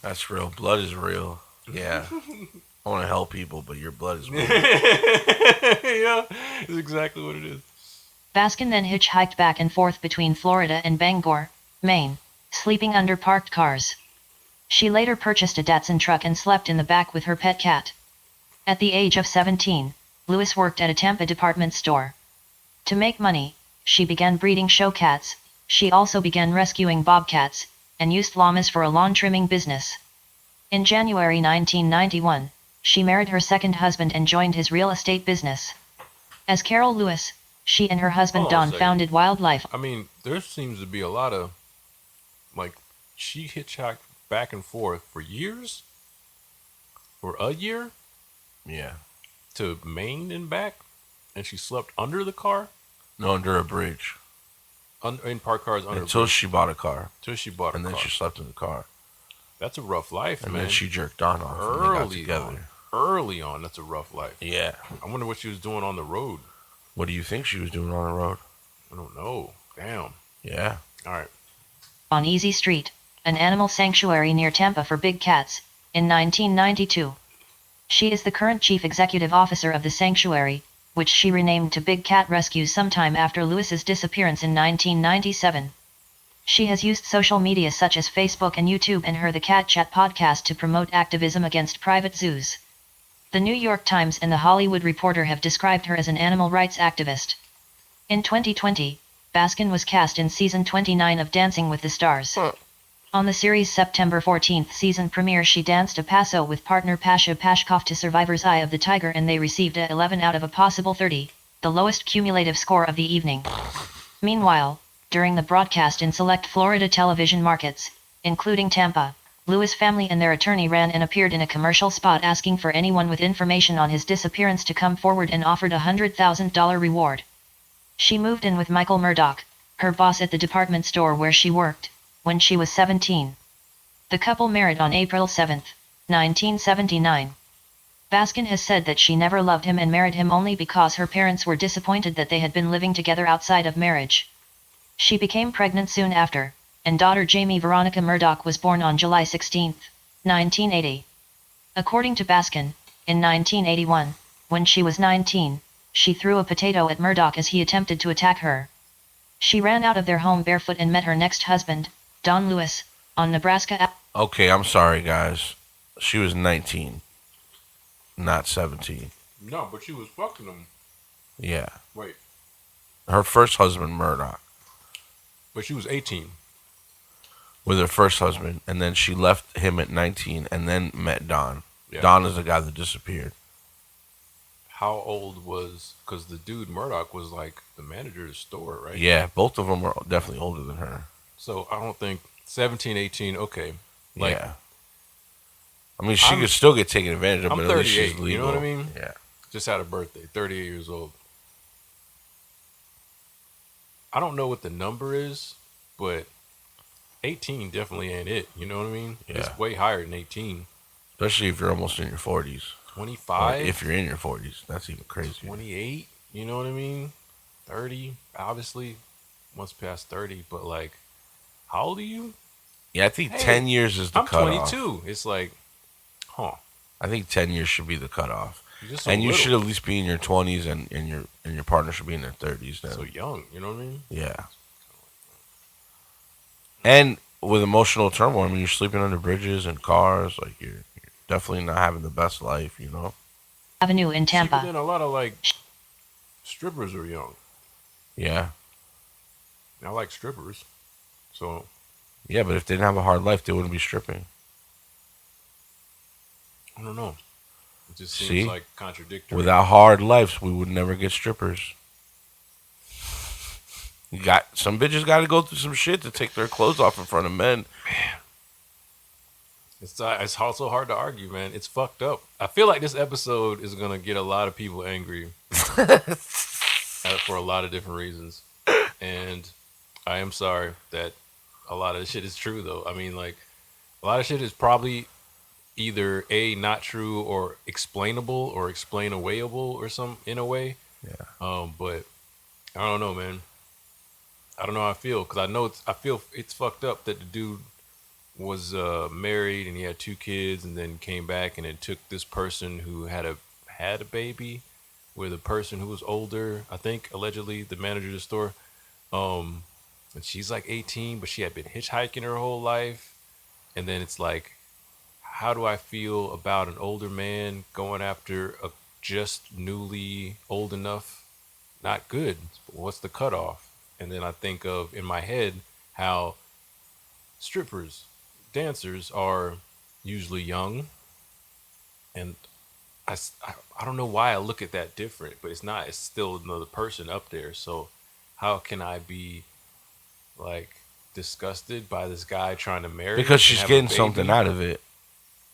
That's real. Blood is real. Yeah. I want to help people, but your blood is real. Yeah, it's exactly what it is. Baskin then hitchhiked back and forth between Florida and Bangor, Maine, sleeping under parked cars. She later purchased a Datsun truck and slept in the back with her pet cat. At the age of 17, Lewis worked at a Tampa department store. To make money, she began breeding show cats. She also began rescuing bobcats, and used llamas for a lawn trimming business. In January 1991, she married her second husband and joined his real estate business. As Carole Lewis, she and her husband Hold on a Don second. founded Wildlife. I mean, there seems to be a lot of like she hitchhiked back and forth for years, for a year Yeah. to Maine and back, and she slept under the car, No, under a bridge. in parked cars under Until the she bought a car. till she bought a And then car. she slept in the car. That's a rough life, And man. then she jerked Don off and they got early together. on, early on, that's a rough life. Yeah. I wonder what she was doing on the road. What do you think she was doing on the road? I don't know. Damn. Yeah. All right. On Easy Street, an animal sanctuary near Tampa for big cats, in 1992. She is the current chief executive officer of the sanctuary, which she renamed to Big Cat Rescue sometime after Lewis's disappearance in 1997. She has used social media such as Facebook and YouTube and her The Cat Chat podcast to promote activism against private zoos. The New York Times and The Hollywood Reporter have described her as an animal rights activist. In 2020, Baskin was cast in season 29 of Dancing with the Stars. On the series' September 14th season premiere, she danced a paso with partner Pasha Pashkov to Survivor's Eye of the Tiger, and they received a 11 out of a possible 30, the lowest cumulative score of the evening. Meanwhile, during the broadcast in select Florida television markets, including Tampa, Lewis family and their attorney ran and appeared in a commercial spot asking for anyone with information on his disappearance to come forward and offered a $100,000 reward. She moved in with Michael Murdoch, her boss at the department store where she worked, when she was 17. The couple married on April 7, 1979. Baskin has said that she never loved him and married him only because her parents were disappointed that they had been living together outside of marriage. She became pregnant soon after, and daughter Jamie Veronica Murdoch was born on July 16, 1980. According to Baskin, in 1981, when she was 19, she threw a potato at Murdoch as he attempted to attack her. She ran out of their home barefoot and met her next husband, Don Lewis, on Nebraska. Okay, I'm sorry, guys. She was 19, not 17. No, but she was fucking him. Yeah. Wait. Her first husband, Murdoch, But she was 18. with her first husband, and then she left him at 19 and then met Don. Yeah. Don is the guy that disappeared. How old was... Because the dude, Murdoch, was like the manager of the store, right? Yeah, both of them are definitely older than her. So I don't think... 17, 18, okay. Like, yeah. I mean, she I'm- could still get taken advantage of, I'm but at least 38, she's legal. you know what I mean? Yeah. just had a birthday, 38 years old. I don't know what the number is, but 18 definitely ain't it. You know what I mean? Yeah. It's way higher than 18. Especially if you're almost in your 40s. 25? Or if you're in your 40s, that's even crazier. 28? You know what I mean? 30? Obviously, once past 30, but like, how old are you? Yeah, I think Hey, 10 years is the I'm cutoff. 22. It's like, huh. I think 10 years should be the cutoff. You're just so And you little. should at least be in your 20s, and your partner should be in their 30s then. So young, you know what I mean? Yeah. And with emotional turmoil, I mean, you're sleeping under bridges and cars. Like, you're definitely not having the best life, you know? Avenue in See, but Tampa. then a lot of like strippers are young. Yeah. And I like strippers. So Yeah, but if they didn't have a hard life, they wouldn't be stripping. I don't know. It just seems See? like contradictory. Without hard lives, we would never get strippers. Some bitches got to go through some shit to take their clothes off in front of men. It's also hard to argue, man. It's fucked up. I feel like this episode is gonna get a lot of people angry for a lot of different reasons, and I am sorry that a lot of this shit is true. Though I mean, like, a lot of shit is probably either A, not true, or explainable or explain-awayable or some in a way. Yeah. But I don't know, man. I don't know how I feel, because I feel it's fucked up that the dude was married and he had 2 kids and then came back and it took this person who had a baby with a person who was older, I think allegedly the manager of the store, and she's like 18, but she had been hitchhiking her whole life. And then it's like, how do I feel about an older man going after a just newly old enough? Not good. What's the cutoff? And then I think of in my head how strippers, dancers are usually young, and I don't know why I look at that different, but it's not. It's still another person up there. So how can I be like disgusted by this guy trying to marry Because and she's have a getting something baby? out of it.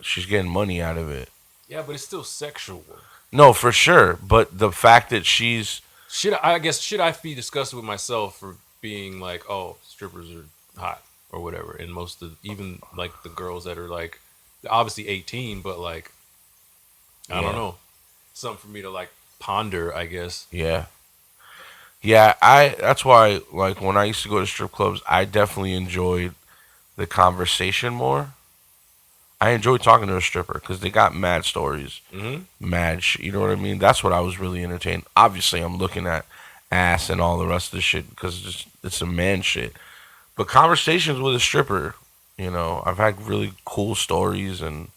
She's getting money out of it. Yeah, but it's still sexual. No, for sure. But the fact that she's Should I be disgusted with myself for being like, oh, strippers are hot or whatever? And most of even like the girls that are like obviously 18, but like I don't Yeah. know, something for me to like ponder, I guess. yeah. Yeah, that's why like when I used to go to strip clubs, I definitely enjoyed the conversation more. I enjoyed talking to a stripper because they got mad stories, Hmm. you know what I mean? That's what I was really entertained. Obviously, I'm looking at ass and all the rest of the shit because it's a man shit. But conversations with a stripper, I've had really cool stories and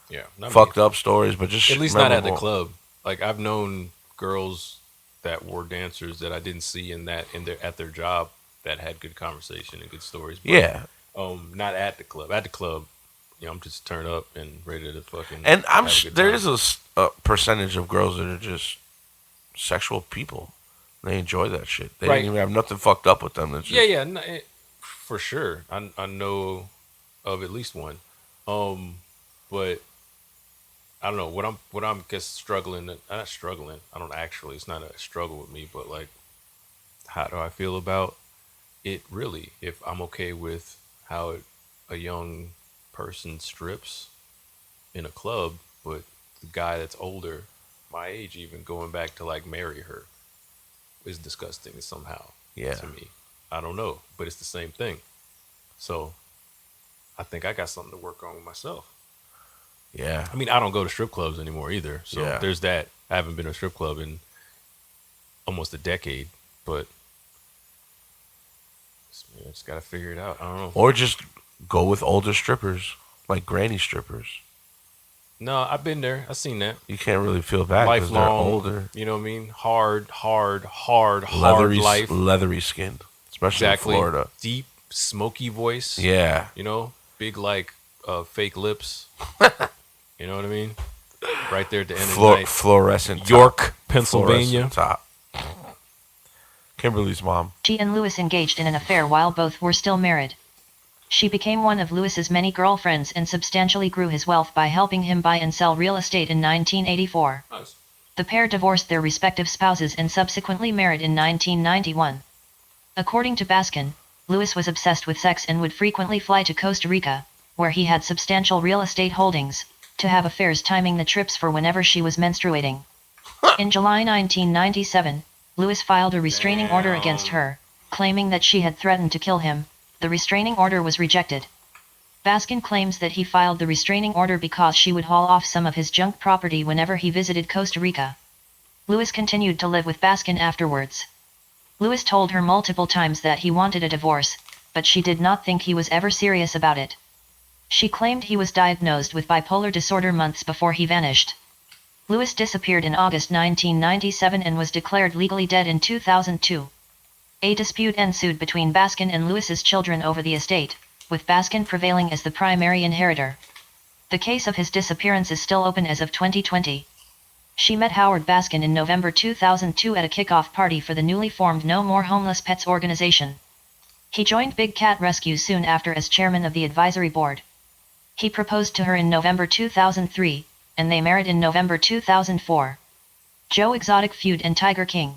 Yeah, not me. fucked up stories, but just At least not at the memorable. club. Like I've known girls that were dancers that I didn't see in their at their job that had good conversation and good stories. But Yeah, not at the club. At the club, I'm just turned up and ready to fucking and have a good there time. is a percentage of girls that are just sexual people. They enjoy that shit. They Right. didn't even have nothing fucked up with them. That's Yeah, just, yeah, no, for sure. I know of at least one. But I don't know what I'm guess struggling. Not struggling. I don't actually. It's not a struggle with me, but like, how do I feel about it really? If I'm okay with how a young person strips in a club, but the guy that's older, my age even, going back to like marry her is disgusting somehow yeah, to me. I don't know, but it's the same thing. So I think I got something to work on with myself. yeah, I mean, I don't go to strip clubs anymore either. So yeah. there's that. I haven't been to a strip club in almost a decade, but just got to figure it out. I don't know. Or just go with older strippers, like granny strippers. No, I've been there. I've seen that. You can't really feel bad because they're Lifelong, older, you know what I mean? Hard life. leathery skinned, especially Exactly. in Florida. Deep, smoky voice. Yeah, Big like fake lips. You know what I mean? Right there at the end of the night. Fluorescent top. York, Pennsylvania. Fluorescent top. Kimberly's mom. She and Lewis engaged in an affair while both were still married. She became one of Lewis's many girlfriends and substantially grew his wealth by helping him buy and sell real estate in 1984. Nice. The pair divorced their respective spouses and subsequently married in 1991. According to Baskin, Lewis was obsessed with sex and would frequently fly to Costa Rica, where he had substantial real estate holdings, to have affairs, timing the trips for whenever she was menstruating. In July 1997, Lewis filed a restraining order against her, claiming that she had threatened to kill him. The restraining order was rejected. Baskin claims that he filed the restraining order because she would haul off some of his junk property whenever he visited Costa Rica. Lewis continued to live with Baskin afterwards. Lewis told her multiple times that he wanted a divorce, but she did not think he was ever serious about it. She claimed he was diagnosed with bipolar disorder months before he vanished. Lewis disappeared in August 1997 and was declared legally dead in 2002. A dispute ensued between Baskin and Lewis's children over the estate, with Baskin prevailing as the primary inheritor. The case of his disappearance is still open as of 2020. She met Howard Baskin in November 2002 at a kickoff party for the newly formed No More Homeless Pets organization. He joined Big Cat Rescue soon after as chairman of the advisory board. He proposed to her in November 2003, and they married in November 2004. Joe Exotic feud and Tiger King.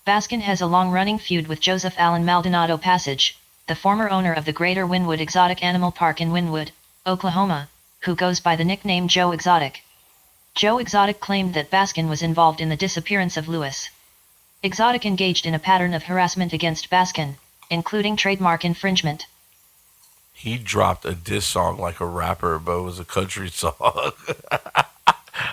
Baskin has a long-running feud with Joseph Allen Maldonado Passage, the former owner of the Greater Wynwood Exotic Animal Park in Wynwood, Oklahoma, who goes by the nickname Joe Exotic. Joe Exotic claimed that Baskin was involved in the disappearance of Lewis. Exotic engaged in a pattern of harassment against Baskin, including trademark infringement. He dropped a diss song like a rapper, but it was a country song.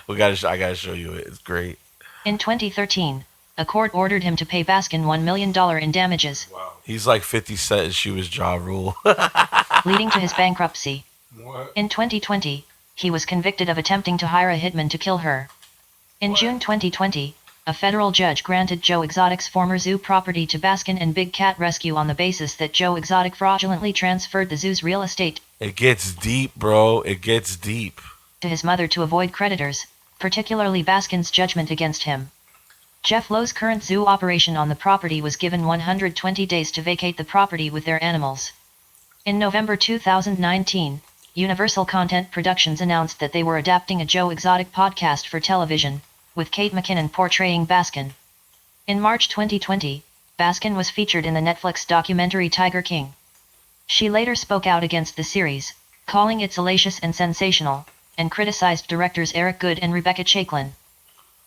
I gotta show you it. It's great. In 2013, a court ordered him to pay Baskin $1 million in damages. Wow. He's like 50 Cent and she was Ja Rule. Leading to his bankruptcy. What? In 2020, he was convicted of attempting to hire a hitman to kill her. In June 2020, a federal judge granted Joe Exotic's former zoo property to Baskin and Big Cat Rescue on the basis that Joe Exotic fraudulently transferred the zoo's real estate. It gets deep, bro. It gets deep. To his mother to avoid creditors, particularly Baskin's judgment against him. Jeff Lowe's current zoo operation on the property was given 120 days to vacate the property with their animals. In November 2019, Universal Content Productions announced that they were adapting a Joe Exotic podcast for television, with Kate McKinnon portraying Baskin. In March 2020, Baskin was featured in the Netflix documentary Tiger King. She later spoke out against the series, calling it salacious and sensational, and criticized directors Eric Goode and Rebecca Chaiklin.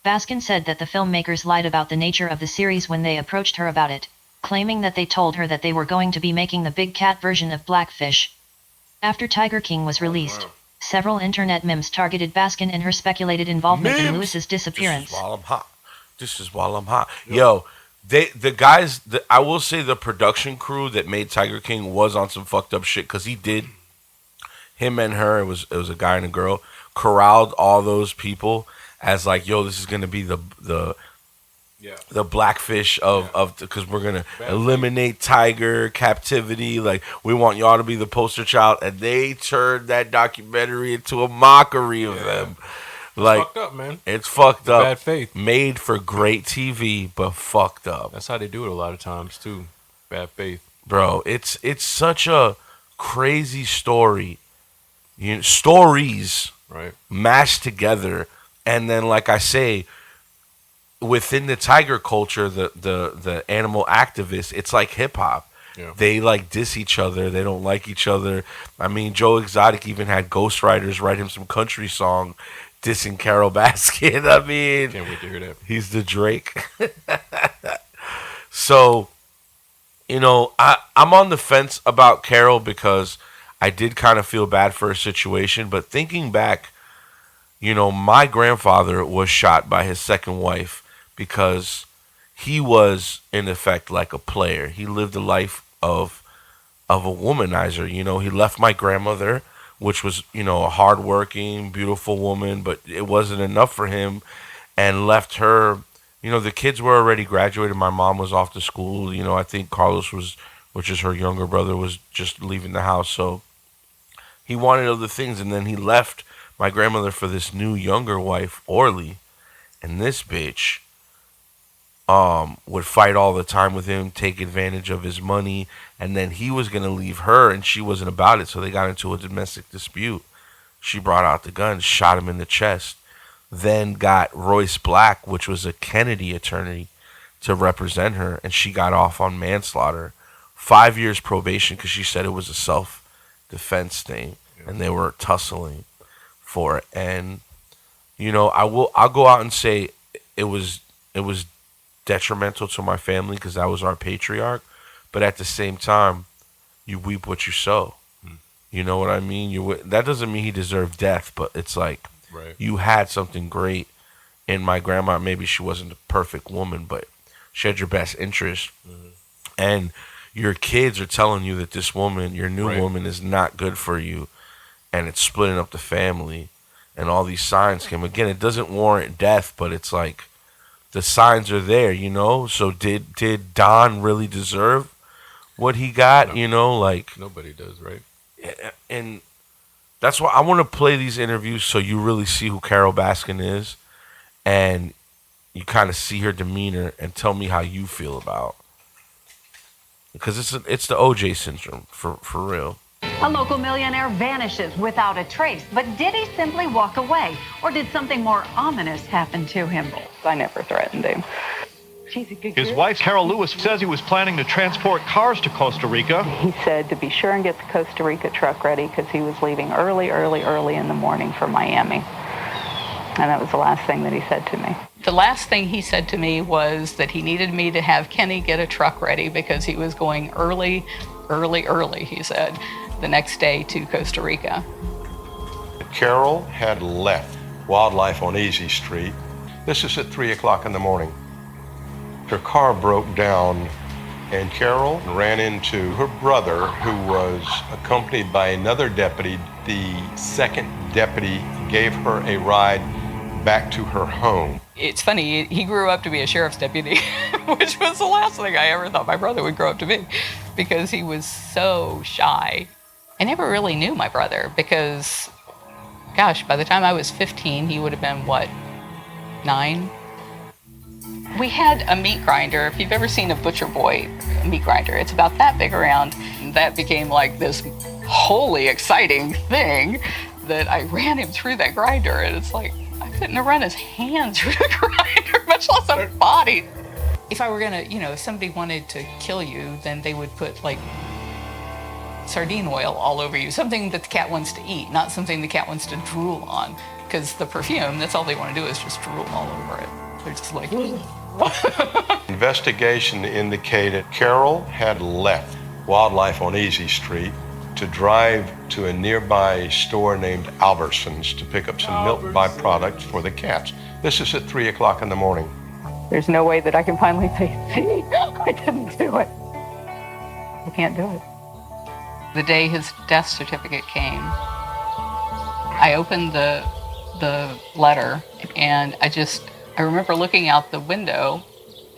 Baskin said that the filmmakers lied about the nature of the series when they approached her about it, claiming that they told her that they were going to be making the Big Cat version of Blackfish. After Tiger King was released, several internet memes targeted Baskin and her speculated involvement in Lewis's disappearance. This is while I'm hot. Yo, the guys, I will say the production crew that made Tiger King was on some fucked up shit because he did, him and her, it was a guy and a girl, corralled all those people as like, yo, this is gonna be the Blackfish of because we're gonna eliminate tiger captivity. Like we want y'all to be the poster child, and they turned that documentary into a mockery of them. Like fucked up, man. It's fucked up. Bad faith. Made for great TV, but fucked up. That's how they do it a lot of times too. Bad faith, bro. It's such a crazy story. Stories right, mashed together, and then like I say, within the tiger culture, the animal activists, it's like hip hop. Yeah. They like diss each other. They don't like each other. I mean, Joe Exotic even had ghostwriters write him some country song dissing Carole Baskin. I mean, can't wait to hear that. He's the Drake. So, I'm on the fence about Carole because I did kind of feel bad for her situation. But thinking back, my grandfather was shot by his second wife because he was, in effect, like a player. He lived a life of a womanizer. He left my grandmother, which was, a hardworking, beautiful woman, but it wasn't enough for him, and left her. The kids were already graduated. My mom was off to school. I think Carlos which is her younger brother, was just leaving the house. So he wanted other things, and then he left my grandmother for this new younger wife, Orly, and this bitch would fight all the time with him, take advantage of his money, and then he was going to leave her, and she wasn't about it, so they got into a domestic dispute. She brought out the gun, shot him in the chest, then got Royce Black, which was a Kennedy attorney, to represent her, and she got off on manslaughter. 5 years probation because she said it was a self-defense thing, and they were tussling for it. And I'll go out and say it was detrimental to my family because that was our patriarch, but at the same time, you weep what you sow. You know what I mean? That doesn't mean he deserved death, but it's like, right, you had something great in my grandma. Maybe she wasn't a perfect woman, but she had your best interest. And your kids are telling you that this woman, your new woman, is not good for you, and it's splitting up the family, and all these signs came. Again, it doesn't warrant death, but it's like the signs are there, So did Don really deserve what he got? No. Nobody does, right? And that's why I want to play these interviews so you really see who Carole Baskin is, and you kind of see her demeanor and tell me how you feel about. Because it's the OJ syndrome for real. A local millionaire vanishes without a trace, but did he simply walk away, or did something more ominous happen to him? I never threatened him. His wife, Carole Lewis, says he was planning to transport cars to Costa Rica. He said to be sure and get the Costa Rica truck ready because he was leaving early in the morning for Miami. And that was the last thing that he said to me. The last thing he said to me was that he needed me to have Kenny get a truck ready because he was going early, he said, the next day to Costa Rica. Carole had left Wildlife on Easy Street. This is at 3 o'clock in the morning. Her car broke down, and Carole ran into her brother, who was accompanied by another deputy. The second deputy gave her a ride back to her home. It's funny, he grew up to be a sheriff's deputy, which was the last thing I ever thought my brother would grow up to be, because he was so shy. I never really knew my brother because, gosh, by the time I was 15, he would have been, what, 9? We had a meat grinder. If you've ever seen a Butcher Boy meat grinder, it's about that big around. That became like this wholly exciting thing that I ran him through that grinder, and it's like, I couldn't have run his hands through the grinder, much less a body. If I were gonna, if somebody wanted to kill you, then they would put like sardine oil all over you, something that the cat wants to eat, not something the cat wants to drool on. Because the perfume, that's all they want to do is just drool all over it. They're just like, Investigation indicated Carole had left Wildlife on Easy Street to drive to a nearby store named Albertsons to pick up some milk byproducts for the cats. This is at 3 o'clock in the morning. There's no way that I can finally say, see, I didn't do it. I can't do it. the day his death certificate came, I opened the letter, and I remember looking out the window,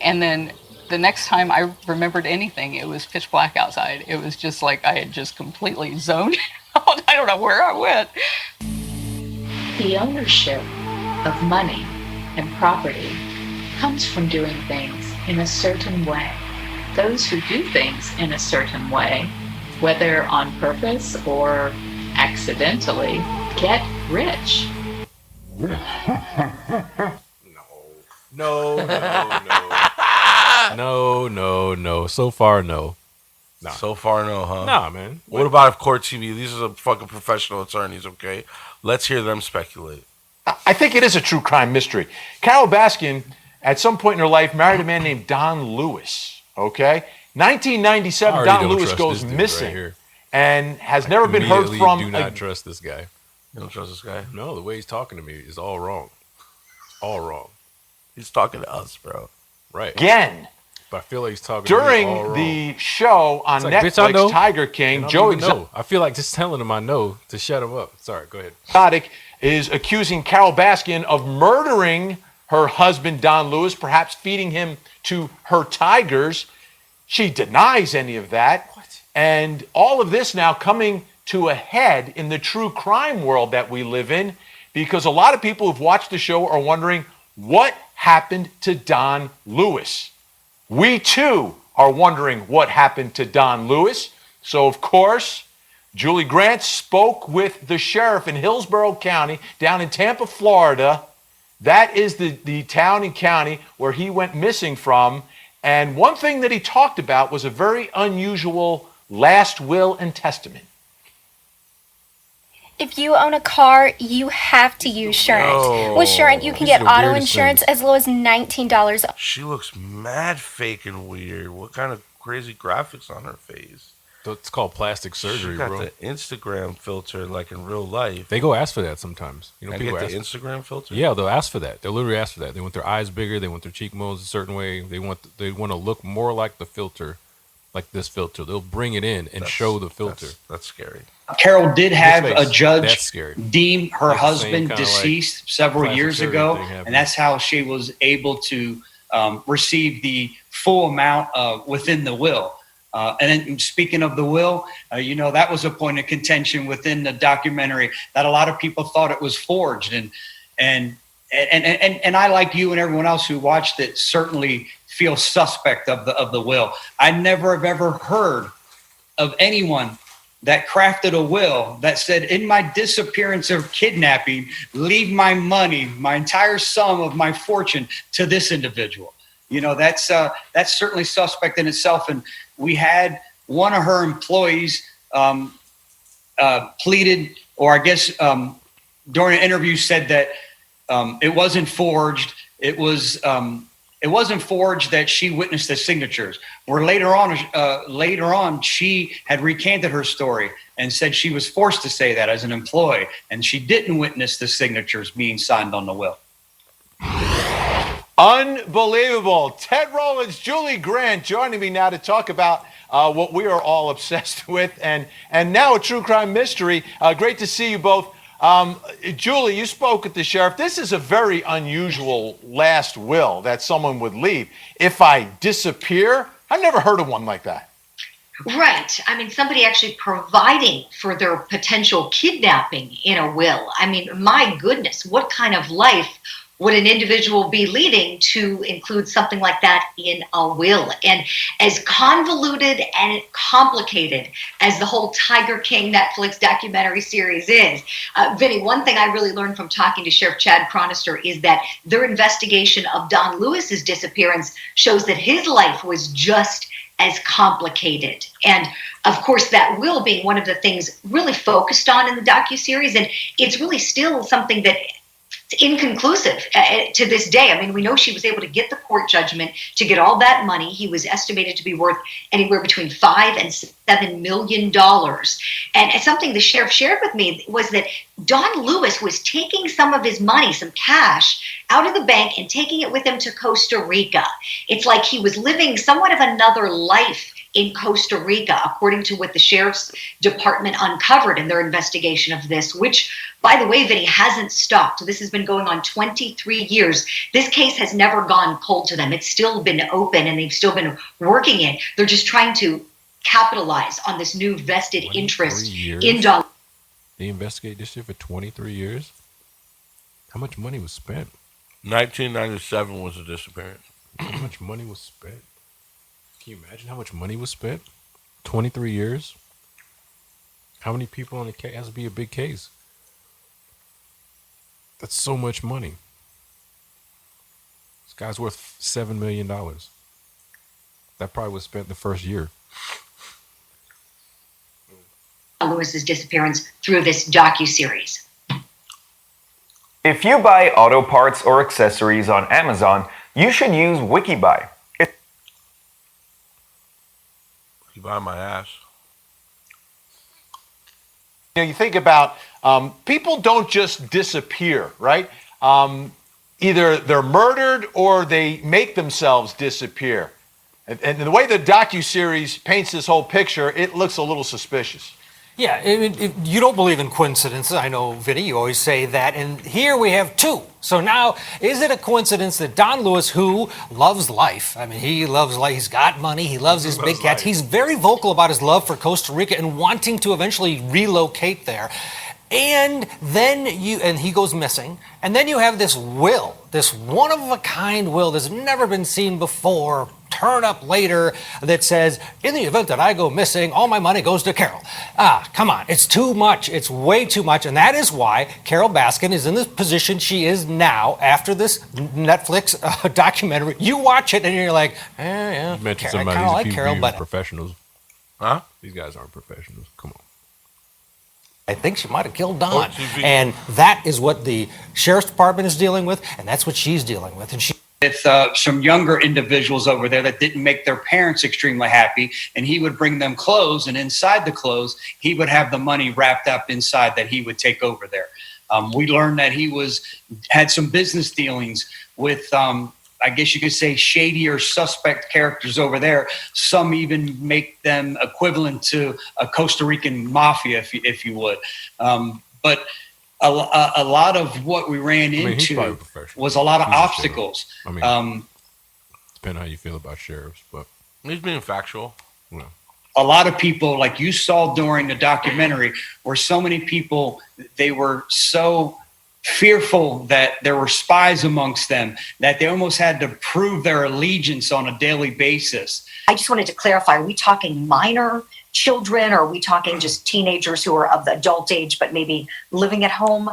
and then the next time I remembered anything, it was pitch black outside. It was just like I had just completely zoned out. I don't know where I went. The ownership of money and property comes from doing things in a certain way. Those who do things in a certain way, whether on purpose or accidentally, get rich. No. So far, no. Nah. So far, no, huh? Nah, man. What about if Court TV? These are fucking professional attorneys, okay? Let's hear them speculate. I think it is a true crime mystery. Carole Baskin, at some point in her life, married a man named Don Lewis, okay? 1997, Don Lewis goes missing right and has never been heard from. Do not trust this guy. You don't trust this guy? No, the way he's talking to me is all wrong. All wrong. He's talking to us, bro. Right. Again. But I feel like he's talking during to me all wrong. the show on like, Netflix, Tiger King, Joe Exotic. I feel like just telling him I know to shut him up. Sorry, go ahead. Exotic is accusing Carole Baskin of murdering her husband, Don Lewis, perhaps feeding him to her tigers. She denies any of that. What? And all of this now coming to a head in the true crime world that we live in, because a lot of people who've watched the show are wondering what happened to Don Lewis. We too are wondering what happened to Don Lewis. So of course, Julie Grant spoke with the sheriff in Hillsborough County down in Tampa, Florida. That is the town and county where he went missing from. And one thing that he talked about was a very unusual last will and testament. If you own a car, you have to use Surant. With Surant, you can get auto insurance as low as $19. She looks mad fake and weird. What kind of crazy graphics on her face? It's called plastic surgery, she got bro. The Instagram filter like in real life. They go ask for that sometimes. You know, people get the Instagram filter? Yeah, they'll ask for that. They'll literally ask for that. They want their eyes bigger. They want their cheekbones a certain way. They want to look more like the filter, like this filter. They'll bring it in and show the filter. That's scary. Carole did have a judge deem her husband deceased several years ago, and that's how she was able to receive the full amount within the will. And then speaking of the will, that was a point of contention within the documentary that a lot of people thought it was forged, and I, like you and everyone else who watched it, certainly feel suspect of the will. I never have ever heard of anyone that crafted a will that said, in my disappearance or kidnapping, leave my money, my entire sum of my fortune to this individual. That's certainly suspect in itself. And we had one of her employees pleaded, or I guess during an interview said that it wasn't forged. It wasn't forged that she witnessed the signatures. Where later on, she had recanted her story and said she was forced to say that as an employee, and she didn't witness the signatures being signed on the will. Unbelievable. Ted Rowlands, Julie Grant joining me now to talk about what we are all obsessed with and now a true crime mystery. Great to see you both. Julie, you spoke with the sheriff. This is a very unusual last will that someone would leave. If I disappear, I've never heard of one like that. Right. I mean, somebody actually providing for their potential kidnapping in a will. I mean, my goodness, what kind of life would an individual be leading to include something like that in a will? And as convoluted and complicated as the whole Tiger King Netflix documentary series is, Vinny, one thing I really learned from talking to Sheriff Chad Chronister is that their investigation of Don Lewis's disappearance shows that his life was just as complicated. And of course, that will being one of the things really focused on in the docuseries. And it's really still something that inconclusive to this day. I mean, we know she was able to get the court judgment to get all that money. He was estimated to be worth anywhere between $5 and $7 million. And something the sheriff shared with me was that Don Lewis was taking some of his money, some cash, out of the bank and taking it with him to Costa Rica. It's like he was living somewhat of another life in Costa Rica, according to what the sheriff's department uncovered in their investigation of this, which, by the way, Vinny, hasn't stopped. This has been going on 23 years. This case has never gone cold to them. It's still been open and they've still been working it. They're just trying to capitalize on this new vested interest in Don. They investigate this shit for 23 years? How much money was spent? 1997 was the disappearance. How much money was spent? Can you imagine how much money was spent? 23 years? How many people on the case? It has to be a big case. That's so much money. This guy's worth $7 million. That probably was spent the first year. Lewis's disappearance through this docuseries. If you buy auto parts or accessories on Amazon, you should use WikiBuy. You buy my ass. You know, you think about people don't just disappear, right? Either they're murdered or they make themselves disappear. And the way the docuseries paints this whole picture, it looks a little suspicious. Yeah, you don't believe in coincidences. I know, Vinny, you always say that. And here we have two. So now, is it a coincidence that Don Lewis, who loves life, I mean, he loves life, he's got money, he loves his big cats, he's very vocal about his love for Costa Rica and wanting to eventually relocate there. And then he goes missing. And then you have this will, this one-of-a-kind will that's never been seen before, turn up later, that says, in the event that I go missing, all my money goes to Carole. Come on, it's too much. It's way too much. And that is why Carole Baskin is in the position she is now after this Netflix documentary. You watch it and you're like, yeah, You mentioned I somebody kind of like these Carole, people but professionals. Huh? These guys aren't professionals. Come on. I think she might have killed Don. And that is what the sheriff's department is dealing with, and that's what she's dealing with. And she with some younger individuals over there that didn't make their parents extremely happy, and he would bring them clothes, and inside the clothes, he would have the money wrapped up inside that he would take over there. We learned that he had some business dealings with, I guess you could say, shady or suspect characters over there. Some even make them equivalent to a Costa Rican mafia, if you would. But a lot of what we ran into was a lot of obstacles. I mean, depending on how you feel about sheriffs, but he's being factual. No. A lot of people, like you saw during the documentary, where so many people, they were so fearful that there were spies amongst them that they almost had to prove their allegiance on a daily basis. I just wanted to clarify, are we talking minor children, or are we talking just teenagers who are of the adult age but maybe living at home?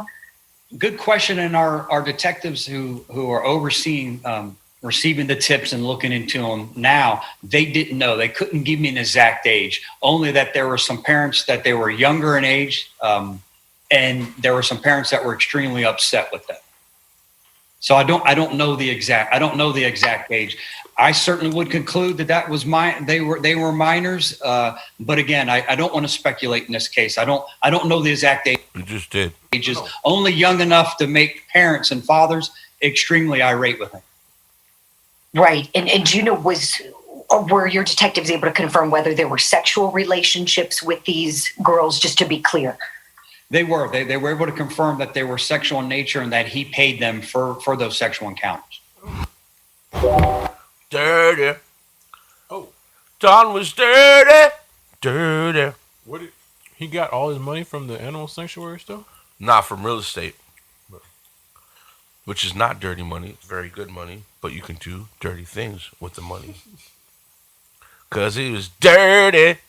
Good question. And our detectives who are overseeing receiving the tips and looking into them now, they didn't know. They couldn't give me an exact age, only that there were some parents that they were younger in age, and there were some parents that were extremely upset with them. So I don't know the exact age. I certainly would conclude that was they were minors. But again, I don't want to speculate in this case. I don't know the exact age. You just did. Ages only young enough to make parents and fathers extremely irate with him. Right. And do you know, were your detectives able to confirm whether there were sexual relationships with these girls, just to be clear? They were. They were able to confirm that they were sexual in nature and that he paid them for those sexual encounters. Dirty. Oh. Don was dirty. Dirty. He got all his money from the animal sanctuary stuff? Not from real estate. Which is not dirty money. It's very good money. But you can do dirty things with the money. Because he was dirty.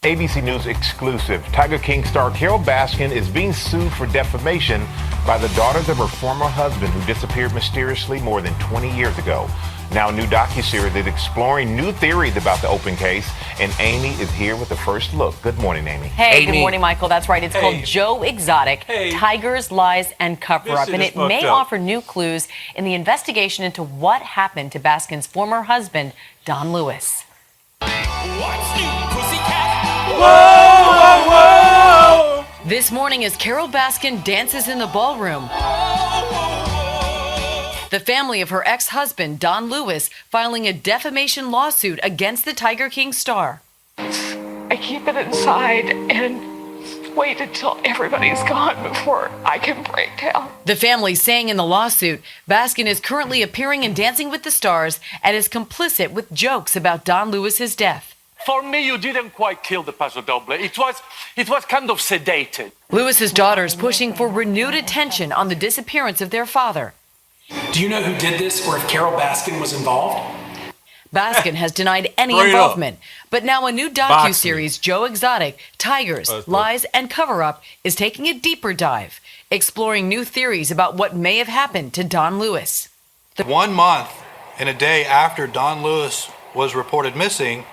ABC News exclusive. Tiger King star Carole Baskin is being sued for defamation by the daughters of her former husband who disappeared mysteriously more than 20 years ago. Now a new docuseries is exploring new theories about the open case, and Amy is here with the first look. Good morning, Amy. Hey, good morning, Michael. That's right. It's called Joe Exotic, Tigers, Lies, and Cover-Up, and it may offer new clues in the investigation into what happened to Baskin's former husband, Don Lewis. Whoa, whoa, whoa. This morning, as Carole Baskin dances in the ballroom, the family of her ex-husband, Don Lewis, filing a defamation lawsuit against the Tiger King star. I keep it inside and wait until everybody's gone before I can break down. The family saying in the lawsuit, Baskin is currently appearing in Dancing with the Stars and is complicit with jokes about Don Lewis's death. For me, you didn't quite kill the Paso Doble. It was kind of sedated. Lewis's daughters pushing for renewed attention on the disappearance of their father. Do you know who did this or if Carole Baskin was involved? Baskin has denied any involvement, but now a new docuseries, Joe Exotic, Tigers, Lies, and Cover-Up, is taking a deeper dive, exploring new theories about what may have happened to Don Lewis. 1 month and a day after Don Lewis was reported missing,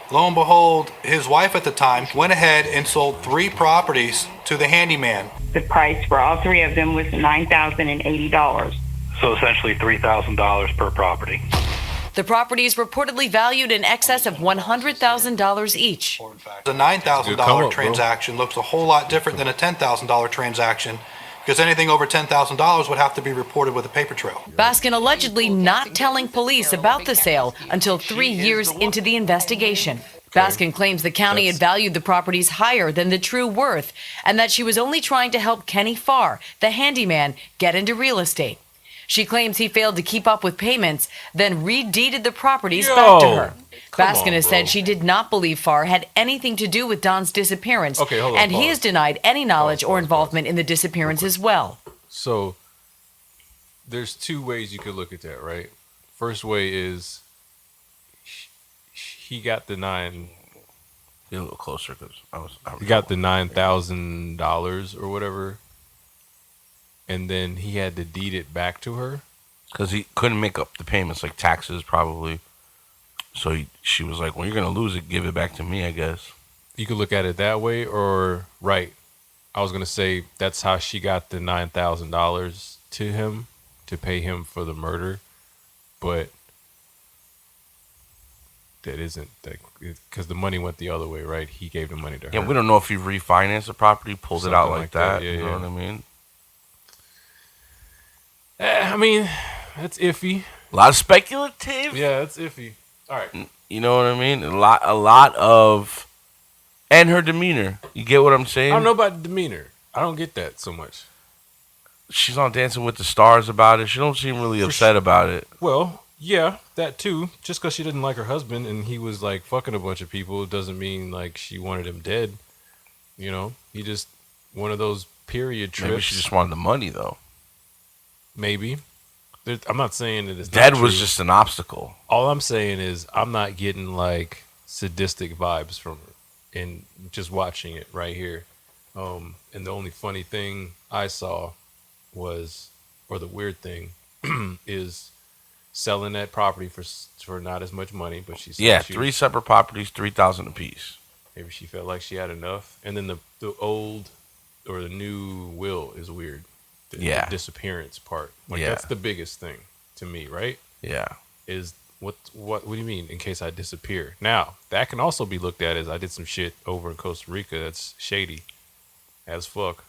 lo and behold, his wife at the time went ahead and sold 3 properties to the handyman. The price for all 3 of them was $9,080. So essentially $3,000 per property. The properties reportedly valued in excess of $100,000 each. The $9,000 transaction looks a whole lot different than a $10,000 transaction because anything over $10,000 would have to be reported with a paper trail. Baskin allegedly not telling police about the sale until 3 years into the investigation. Baskin claims the county had valued the properties higher than the true worth and that she was only trying to help Kenny Farr, the handyman, get into real estate. She claims he failed to keep up with payments, then redeeded the properties back to her. Baskin has said she did not believe Farr had anything to do with Don's disappearance, and he has denied any knowledge or involvement in the disappearance as well. So there's 2 ways you could look at that, right? First way is he got the Get a little closer because he got the $9,000 or whatever. And then he had to deed it back to her? Because he couldn't make up the payments, like taxes probably. So she was like, well, you're going to lose it, give it back to me, I guess. You could look at it that way or, right, I was going to say that's how she got the $9,000 to him to pay him for the murder. But that isn't, because the money went the other way, right? He gave the money to her. Yeah, we don't know if he refinanced the property, pulled it out like that. Yeah, you know what I mean? I mean, that's iffy. A lot of speculative. Yeah, that's iffy. All right. You know what I mean? A lot of, and her demeanor. You get what I'm saying? I don't know about demeanor. I don't get that so much. She's on Dancing with the Stars about it. She don't seem really upset about it. Well, yeah, that too. Just because she didn't like her husband and he was like fucking a bunch of people doesn't mean like she wanted him dead. You know, he just one of those period trips. Maybe she just wanted the money though. Maybe. I'm not saying that it's Dead not was true. just an obstacle. All I'm saying is I'm not getting like sadistic vibes from her and just watching it right here. And the only funny thing I saw was, or the weird thing, is selling that property for not as much money, but she said 3 separate properties, $3,000 apiece. Maybe she felt like she had enough. And then the old or the new will is weird. The disappearance part. Like that's the biggest thing to me, right? Yeah. Is what do you mean in case I disappear? Now, that can also be looked at as I did some shit over in Costa Rica that's shady as fuck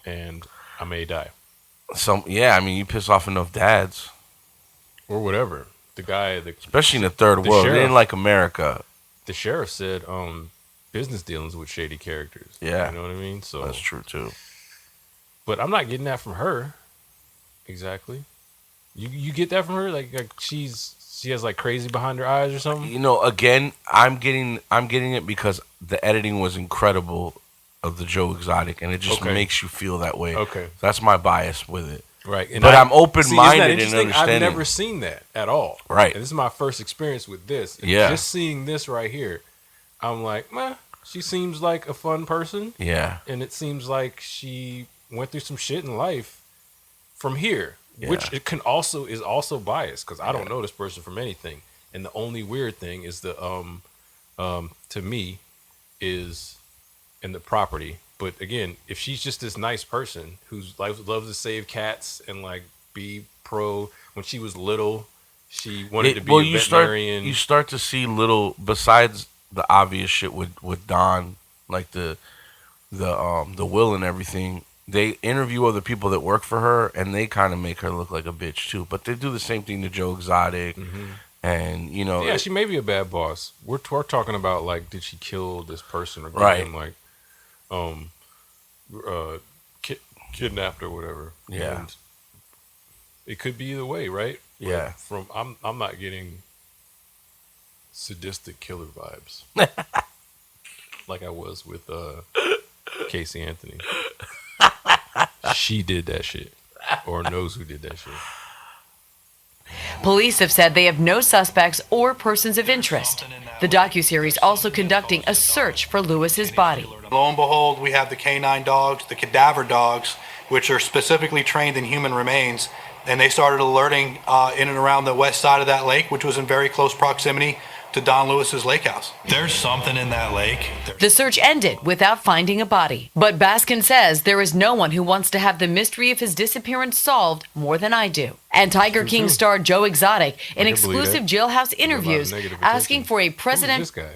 and I may die. I mean, you piss off enough dads or whatever. the guy, especially in the third world, they didn't like America. The sheriff said business dealings with shady characters. Yeah, you know what I mean. So that's true too. But I'm not getting that from her. Exactly. You get that from her? Like she has like crazy behind her eyes or something? You know, again, I'm getting it because the editing was incredible of the Joe Exotic, and it just makes you feel that way. Okay. That's my bias with it. Right. And but I'm open-minded and understanding. I've never seen that at all. Right. And this is my first experience with this. And yeah. Just seeing this right here, I'm like, meh, she seems like a fun person. Yeah. And it seems like she went through some shit in life from here. Yeah. Which it is also biased because I don't know this person from anything, and the only weird thing is the to me is in the property. But again, if she's just this nice person who's loves to save cats and like be pro, when she was little, she wanted to be a veterinarian. You start to see little besides the obvious shit with Don, like the will and everything. They interview other people that work for her, and they kind of make her look like a bitch too. But they do the same thing to Joe Exotic, and you know, yeah, she may be a bad boss. We're talking about like, did she kill this person or get him like, kidnapped or whatever? Yeah, and it could be either way, right? Yeah. But I'm not getting sadistic killer vibes like I was with Casey Anthony. She did that shit, or knows who did that shit. Police have said they have no suspects or persons of interest. The docuseries also conducting a search for Lewis's body. Lo and behold, we have the canine dogs, the cadaver dogs, which are specifically trained in human remains, and they started alerting in and around the west side of that lake, which was in very close proximity to Don Lewis's lake house. There's something in that lake. The search ended without finding a body. But Baskin says there is no one who wants to have the mystery of his disappearance solved more than I do. And Tiger King star Joe Exotic in exclusive jailhouse interviews asking for a president. Who's this guy?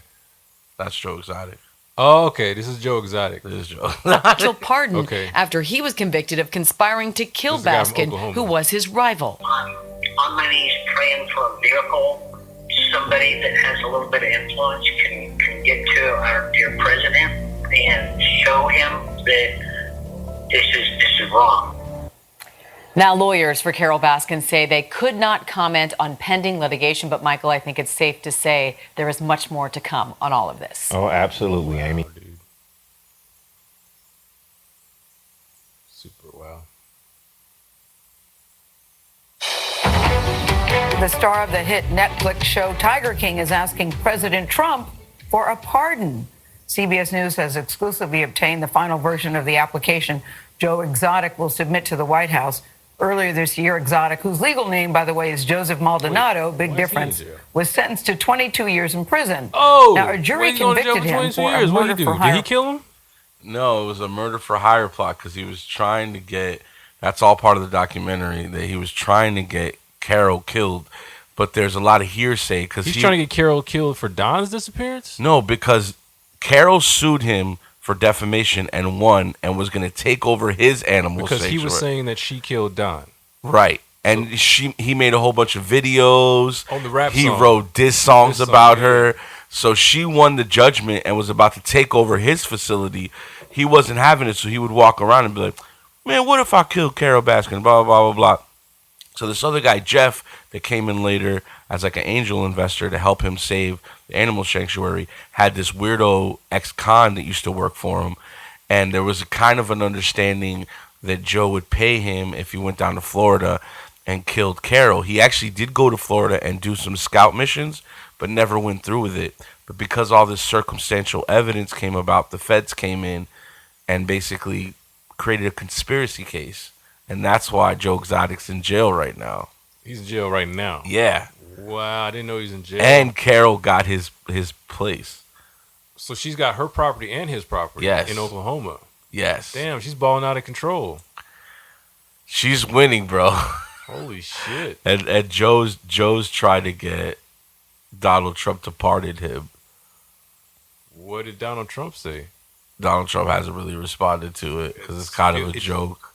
That's Joe Exotic. Oh, okay. This is Joe Exotic. This is Joe. Pardon after he was convicted of conspiring to kill Baskin, who was his rival. On my knees praying for a miracle. Somebody that has a little bit of influence can get to our dear president and show him that this is wrong. Now, lawyers for Carole Baskin say they could not comment on pending litigation, but Michael, I think it's safe to say there is much more to come on all of this. Oh, absolutely, Amy. Super wow. The star of the hit Netflix show Tiger King is asking President Trump for a pardon. CBS News has exclusively obtained the final version of the application Joe Exotic will submit to the White House. Earlier this year, Exotic, whose legal name, by the way, is Joseph Maldonado, big difference, was sentenced to 22 years in prison. Oh, now a jury convicted him for a murder for hire. Did he kill him? No, it was a murder for hire plot because he was trying to get. That's all part of the documentary that he was trying to get Carole killed, but there's a lot of hearsay because he's trying to get Carole killed for Don's disappearance. No, because Carole sued him for defamation and won, and was going to take over his animal because sanctuary. He was saying that she killed Don, right? And he made a whole bunch of videos on the rap song. He wrote diss songs about her, so she won the judgment and was about to take over his facility. He wasn't having it, so he would walk around and be like, "Man, what if I killed Carole Baskin?" Blah blah blah blah. So this other guy, Jeff, that came in later as like an angel investor to help him save the animal sanctuary, had this weirdo ex-con that used to work for him. And there was a kind of an understanding that Joe would pay him if he went down to Florida and killed Carole. He actually did go to Florida and do some scout missions, but never went through with it. But because all this circumstantial evidence came about, the feds came in and basically created a conspiracy case. And that's why Joe Exotic's in jail right now. He's in jail right now? Yeah. Wow, I didn't know he was in jail. And Carole got his place. So she's got her property and his property in Oklahoma. Yes. Damn, she's balling out of control. She's winning, bro. Holy shit. And Joe's tried to get Donald Trump to pardon him. What did Donald Trump say? Donald Trump hasn't really responded to it because it's kind of a joke.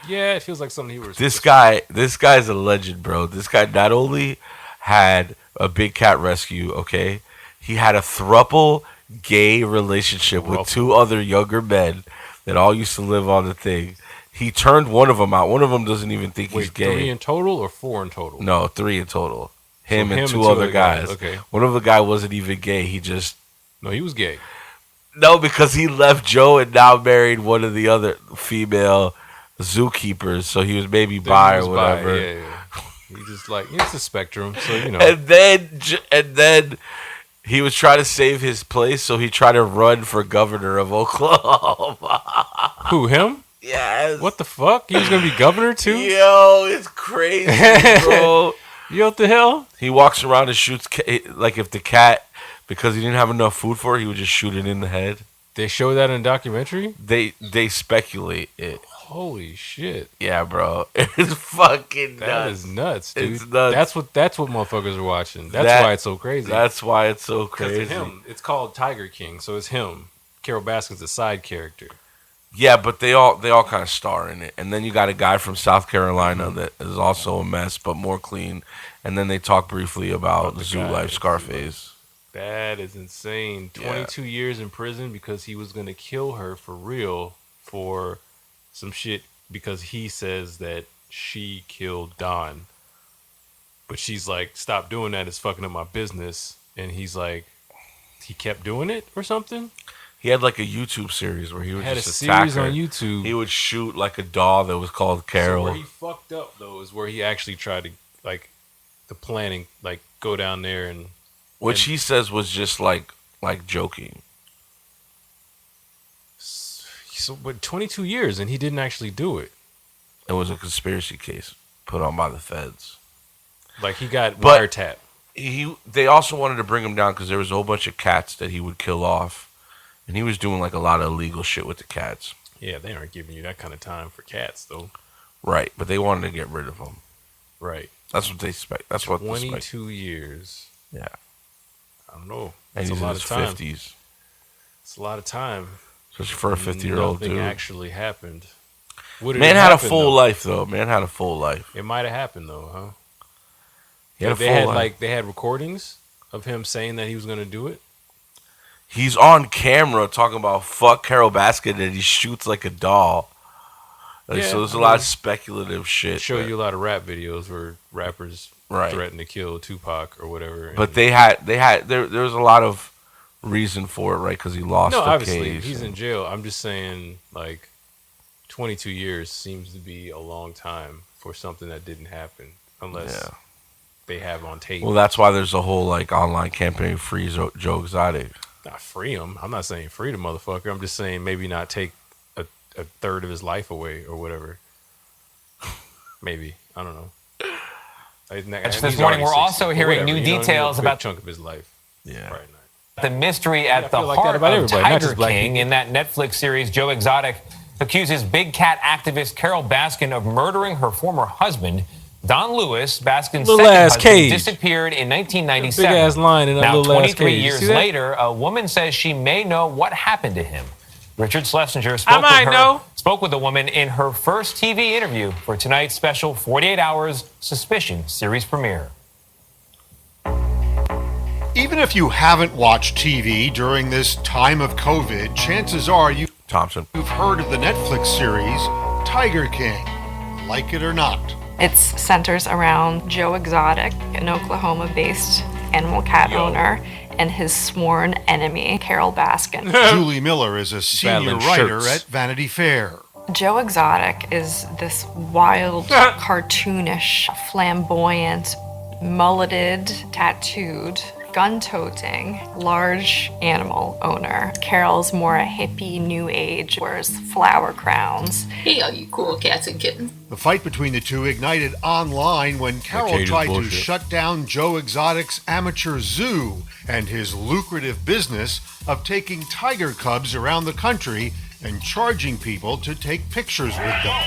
Yeah, it feels like something he was. This guy's a legend, bro. This guy not only had a big cat rescue, okay? He had a throuple gay relationship with two other younger men that all used to live on the thing. He turned one of them out. One of them doesn't even think he's gay. 3 in total or 4 in total? No, 3 in total. Him So and two other guys. Okay. One of the guy wasn't even gay. He just... No, he was gay. No, because he left Joe and now married one of the other female zookeepers. So he was maybe bi or whatever. Yeah. He just like, it's a spectrum. So, you know. And then he was trying to save his place. So he tried to run for governor of Oklahoma. Who, him? Yes. What the fuck? He was going to be governor too? Yo, it's crazy, bro. Yo, what the hell? He walks around and shoots, like if the cat, because he didn't have enough food for it, he would just shoot it in the head. They show that in a documentary? They speculate it. Holy shit. Yeah, bro. It's fucking nuts. That is nuts, dude. It's nuts. That's what motherfuckers are watching. That's why it's so crazy. That's why it's so 'Cause crazy. of him. It's called Tiger King, so it's him. Carole Baskin's a side character. Yeah, but they all kind of star in it. And then you got a guy from South Carolina that is also a mess, but more clean. And then they talk briefly about the zoo life, Scarface. That is insane. 22 years in prison because he was going to kill her for real for some shit because he says that she killed Don. But she's like, stop doing that. It's fucking up my business. And he's like, he kept doing it or something? He had like a YouTube series where he would Had just a attack series her. on YouTube. He would shoot like a doll that was called Carole. So where he fucked up though is where he actually tried to like the planning, like go down there and Which he says was just like joking. So, but 22 years and he didn't actually do it. It was a conspiracy case put on by the feds. Like he got But wiretap. They also wanted to bring him down because there was a whole bunch of cats that he would kill off. And he was doing like a lot of illegal shit with the cats. Yeah, they aren't giving you that kind of time for cats though. Right, but they wanted to get rid of him. Right. That's what they expect. That's what 22 years. Yeah. I don't know. And That's he's a lot in of his time. 50s. It's a lot of time. Especially for a 50-year-old dude. Nothing actually happened. Would it Man have had a happened, full though? life though. Man had a full life. It might have happened though, huh? He had a they full had life. they had recordings of him saying that he was going to do it. He's on camera talking about fuck Carole Baskin and he shoots like a doll. Like, so there's a lot of speculative shit. Show you a lot of rap videos where rappers Right. threaten to kill Tupac or whatever. But there was a lot of reason for it, right? Because he lost No, the obviously case. he's in jail. I'm just saying, like, 22 years seems to be a long time for something that didn't happen, unless they have on tape. Well, that's why there's a whole like online campaign, free Joe Exotic. Not free him. I'm not saying free the motherfucker. I'm just saying maybe not take a third of his life away or whatever. Maybe. I don't know. This morning, we're also hearing new details a about chunk of his life. Yeah. the mystery at the feel like that heart about of everybody, not Tiger just black King. people. In that Netflix series, Joe Exotic accuses big cat activist Carole Baskin of murdering her former husband, Don Lewis. Baskin's Little second ass husband cage. disappeared in 1997. Big ass line in that now, little ass 23 cage. years See that? later, a woman says she may know what happened to him. Richard Schlesinger spoke with the woman in her first TV interview for tonight's special 48 Hours Suspicion series premiere. Even if you haven't watched TV during this time of COVID, chances are you've heard of the Netflix series Tiger King, like it or not. It centers around Joe Exotic, an Oklahoma-based animal cat owner, and his sworn enemy, Carole Baskin. Julie Miller is a senior Battling writer shirts. at Vanity Fair. Joe Exotic is this wild, cartoonish, flamboyant, mulleted, tattooed, gun-toting, large animal owner. Carole's more a hippie, new age, wears flower crowns. Hey, all you cool cats and kittens. The fight between the two ignited online when Carole cage is tried to bullshit. shut down Joe Exotic's amateur zoo and his lucrative business of taking tiger cubs around the country and charging people to take pictures with them.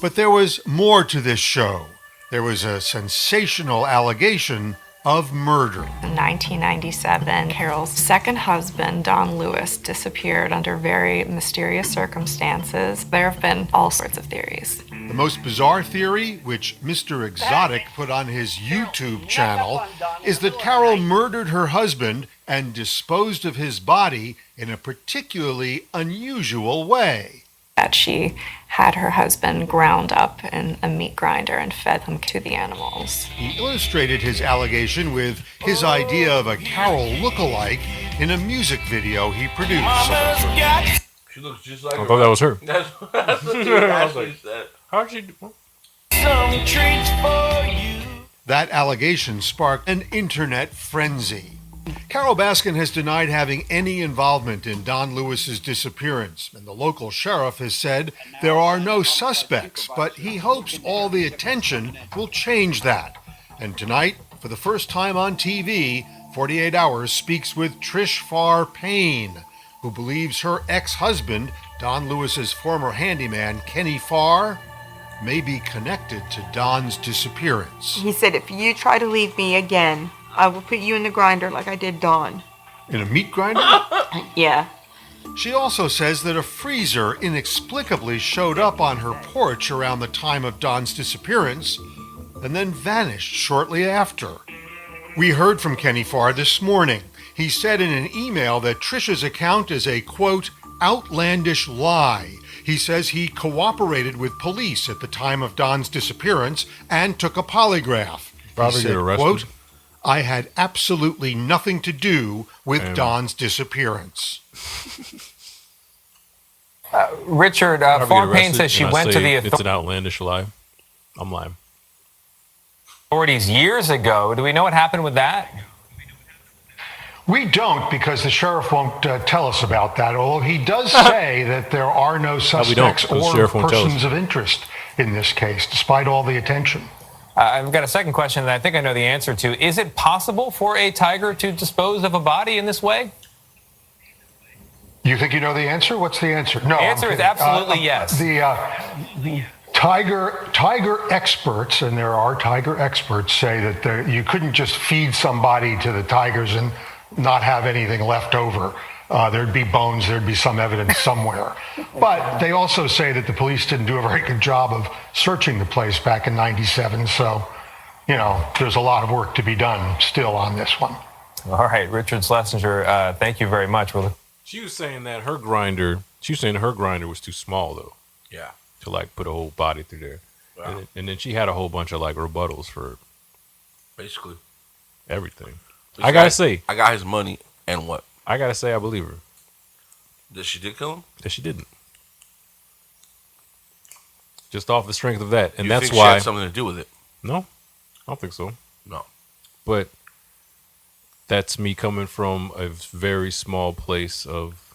But there was more to this show. There was a sensational allegation of murder. In 1997, Carole's second husband, Don Lewis, disappeared under very mysterious circumstances. There have been all sorts of theories. The most bizarre theory, which Mr. Exotic put on his YouTube channel, is that Carole murdered her husband and disposed of his body in a particularly unusual way. That she had her husband ground up in a meat grinder and fed him to the animals. He illustrated his allegation with his idea of a Carole look-alike in a music video he produced. She looks just like I thought that was her. That's what she actually said. How'd she do? Some treats for you. That allegation sparked an internet frenzy. Carole Baskin has denied having any involvement in Don Lewis's disappearance, and the local sheriff has said there are no suspects, but he hopes all the attention will change that. And tonight, for the first time on TV, 48 Hours speaks with Trish Farr Payne, who believes her ex-husband, Don Lewis's former handyman, Kenny Farr, may be connected to Don's disappearance. He said, if you try to leave me again, I will put you in the grinder like I did Don. In a meat grinder? Yeah. She also says that a freezer inexplicably showed up on her porch around the time of Don's disappearance and then vanished shortly after. We heard from Kenny Farr this morning. He said in an email that Trish's account is a, quote, outlandish lie. He says he cooperated with police at the time of Don's disappearance and took a polygraph. Probably He said, get arrested. quote, I had absolutely nothing to do with Don's disappearance. Richard, Farr Payne says she went to the It's an outlandish lie. I'm lying. authorities years ago. Do we know what happened with that? We don't, because the sheriff won't tell us about that, although he does say that there are no suspects or persons of interest in this case, despite all the attention. I've got a second question that I think I know the answer to. Is it possible for a tiger to dispose of a body in this way? You think you know the answer? What's the answer? No. The answer is absolutely yes. The tiger experts, and there are tiger experts, say that you couldn't just feed somebody to the tigers and not have anything left over. There'd be bones, there'd be some evidence somewhere. But they also say that the police didn't do a very good job of searching the place back in '97. So, there's a lot of work to be done still on this one. All right, Richard Schlesinger, thank you very much. She was saying that her grinder was too small, though. Yeah. To put a whole body through there. Wow. And then she had a whole bunch of rebuttals for basically everything. I gotta say, I got his money, and what? I gotta say, I believe her. That she did kill him? That she didn't. Just off the strength of that, and You that's think why she had something to do with it? No, I don't think so. No, but that's me coming from a very small place of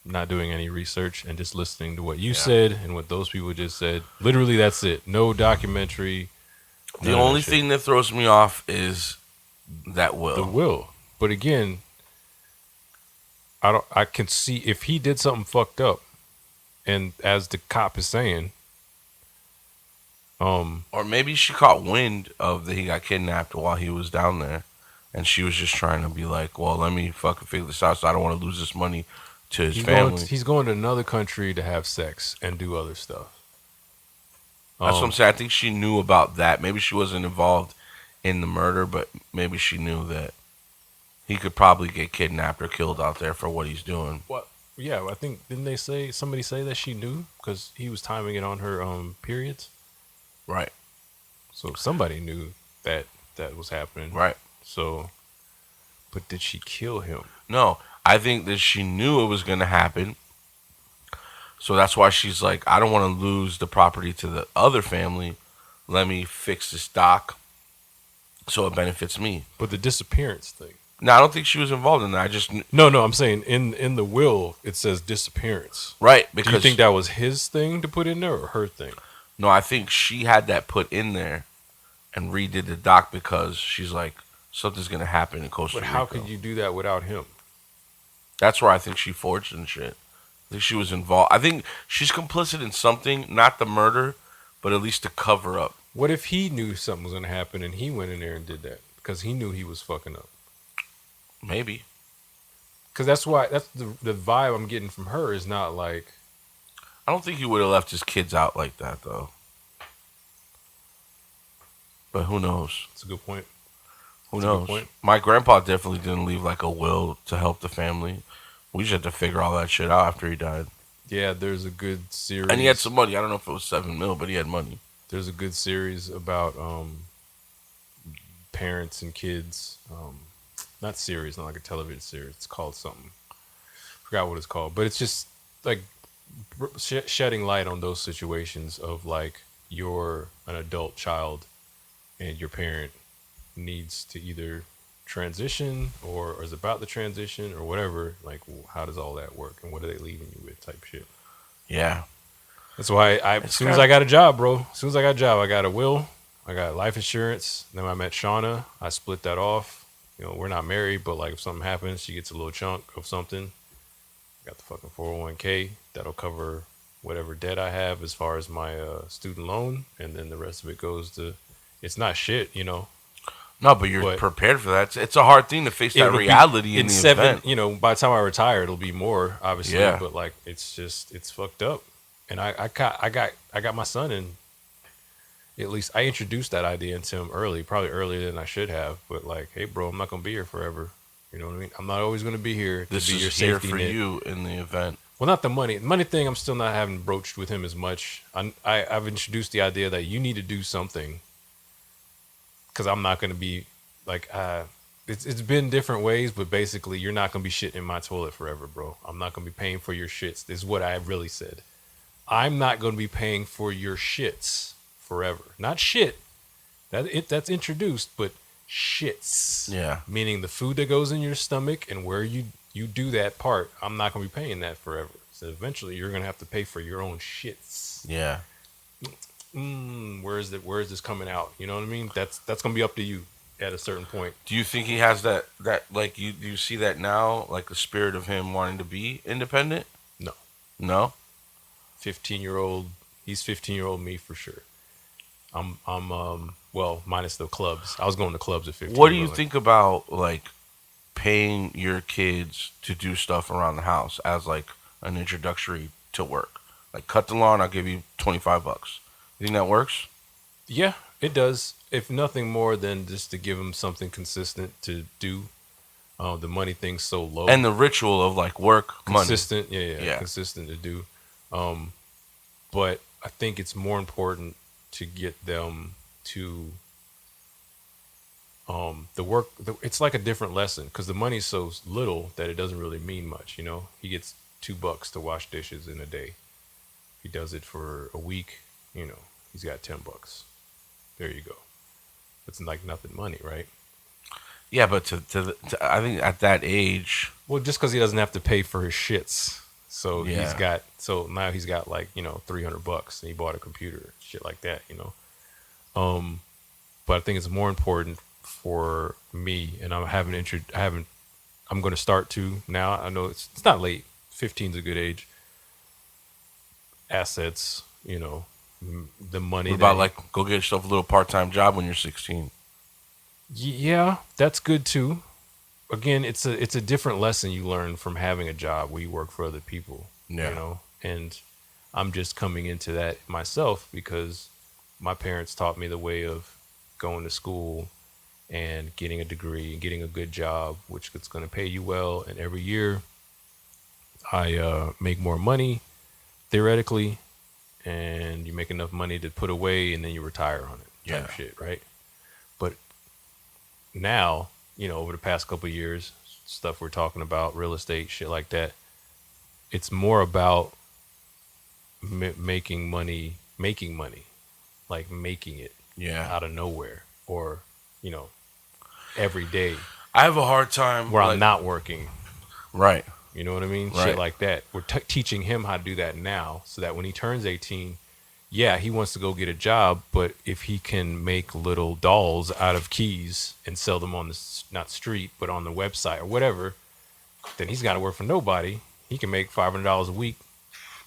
not doing any research and just listening to what you said and what those people just said. Literally, that's it. No documentary. The only thing that throws me off is that will. The will. But again, I can see if he did something fucked up, and as the cop is saying, or maybe she caught wind of that he got kidnapped while he was down there, and she was just trying to be like, well, let me fucking figure this out so I don't want to lose this money to his family. He's going to another country to have sex and do other stuff. That's what I'm saying. I think she knew about that. Maybe she wasn't involved in the murder, but maybe she knew that he could probably get kidnapped or killed out there for what he's doing. What? Yeah, I think, didn't somebody say that she knew because he was timing it on her periods? Right. So somebody knew that was happening. Right. So, but did she kill him? No, I think that she knew it was going to happen. So that's why she's like, I don't want to lose the property to the other family. Let me fix this dock so it benefits me. But the disappearance thing. No, I don't think she was involved in that. I just No, I'm saying in the will it says disappearance. Right, Do you because think that was his thing to put in there or her thing? No, I think she had that put in there and redid the doc because she's like, something's going to happen in Costa Rica. But how could you do that without him? That's where I think she forged and shit. I think she was involved. I think she's complicit in something, not the murder, but at least to cover up. What if he knew something was going to happen and he went in there and did that because he knew he was fucking up? Maybe. Because that's the vibe I'm getting from her is not like. I don't think he would have left his kids out like that, though. But who knows? It's a good point. Who That's a good knows? point. My grandpa definitely didn't leave like a will to help the family. We just had to figure all that shit out after he died. Yeah, there's a good series. And he had some money. I don't know if it was $7 million, but he had money. There's a good series about parents and kids. Not series, not like a television series. It's called something. Forgot what it's called. But it's just like shedding light on those situations of like you're an adult child and your parent needs to either transition or is about to transition or whatever. Like, how does all that work? And what are they leaving you with type shit? Yeah. That's why as soon as I got a job, bro, as soon as I got a job, I got a will, I got life insurance. Then I met Shauna. I split that off. You know, we're not married, but like if something happens, she gets a little chunk of something. Got the fucking 401k. That'll cover whatever debt I have as far as my student loan. And then the rest of it goes to, it's not shit, you know. No, but you're prepared for that. It's a hard thing to face that reality in the event. You know, by the time I retire, it'll be more, obviously. Yeah. But like, it's fucked up. And I got my son in. At least I introduced that idea into him early, probably earlier than I should have. But like, hey, bro, I'm not gonna be here forever. You know what I mean? I'm not always gonna be here. This to be is your here safety for net. you in the event. Well, not the money. The money thing, I'm still not having broached with him as much. I've introduced the idea that you need to do something because I'm not gonna be like. It's been different ways, but basically, you're not gonna be shitting in my toilet forever, bro. I'm not gonna be paying for your shits. This is what I really said. I'm not going to be paying for your shits forever. Not shit. That's introduced, but shits. Yeah. Meaning the food that goes in your stomach and where you do that part, I'm not going to be paying that forever. So eventually you're going to have to pay for your own shits. Yeah. Where is this coming out? You know what I mean? That's going to be up to you at a certain point. Do you think he has that like do you see that now, like the spirit of him wanting to be independent? No. No? 15-year-old, he's 15-year-old me for sure. I'm well, minus the clubs. I was going to clubs at 15. What do you think about like paying your kids to do stuff around the house as like an introductory to work? Like cut the lawn, I'll give you $25. You think that works? Yeah, it does. If nothing more than just to give them something consistent to do. The money thing's so low. And the ritual of like work, consistent, money. Yeah, consistent to do. But I think it's more important to get them to the work. It's like a different lesson because the money's so little that it doesn't really mean much. You know, he gets $2 to wash dishes in a day. He does it for a week. You know, he's got $10. There you go. It's like nothing money, right? Yeah, but to I think at that age, well, just because he doesn't have to pay for his shits. So Yeah. now he's got like, you know, $300 and he bought a computer, shit like that, you know. But I think it's more important for me, and I'm going to start to now. I know it's not late. 15 is a good age. Assets, you know, the money. What about like go get yourself a little part-time job when you're 16? Yeah, that's good too. Again, it's a different lesson you learn from having a job where you work for other people. Yeah. You know, and I'm just coming into that myself because my parents taught me the way of going to school and getting a degree and getting a good job, which is going to pay you well. And every year I make more money, theoretically, and you make enough money to put away and then you retire on it type shit, right? But now, you know, over the past couple of years, stuff we're talking about, real estate, shit like that, it's more about making money, like making it out of nowhere or, you know, every day. I have a hard time where I'm not working. Right. You know what I mean? Right. Shit like that. We're teaching him how to do that now so that when he turns 18, yeah, he wants to go get a job, but if he can make little dolls out of keys and sell them on the, not street, but on the website or whatever, then he's got to work for nobody. He can make $500 a week.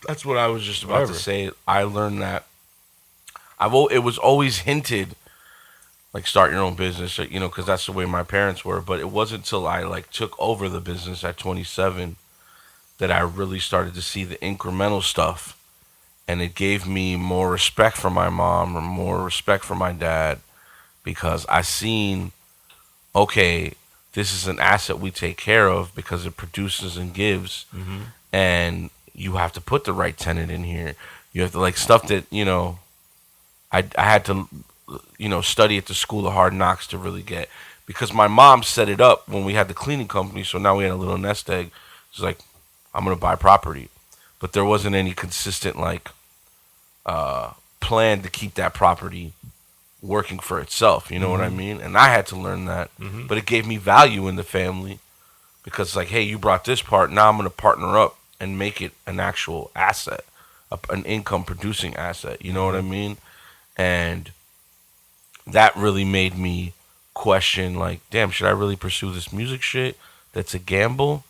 That's what I was just about to say. I learned that. It was always hinted, like start your own business, you know, because that's the way my parents were. But it wasn't until I like took over the business at 27 that I really started to see the incremental stuff. And it gave me more respect for my mom or more respect for my dad because I seen, okay, this is an asset we take care of because it produces and gives, and you have to put the right tenant in here. You have to, like, stuff that, you know, I had to, you know, study at the School of Hard Knocks to really get, because my mom set it up when we had the cleaning company, so now we had a little nest egg. She's like, I'm going to buy property. But there wasn't any consistent, like, plan to keep that property working for itself. You know what I mean? And I had to learn that. But it gave me value in the family because, like, hey, you brought this part. Now I'm going to partner up and make it an actual asset, an income-producing asset. You know what I mean? And that really made me question, like, damn, should I really pursue this music shit that's a gamble?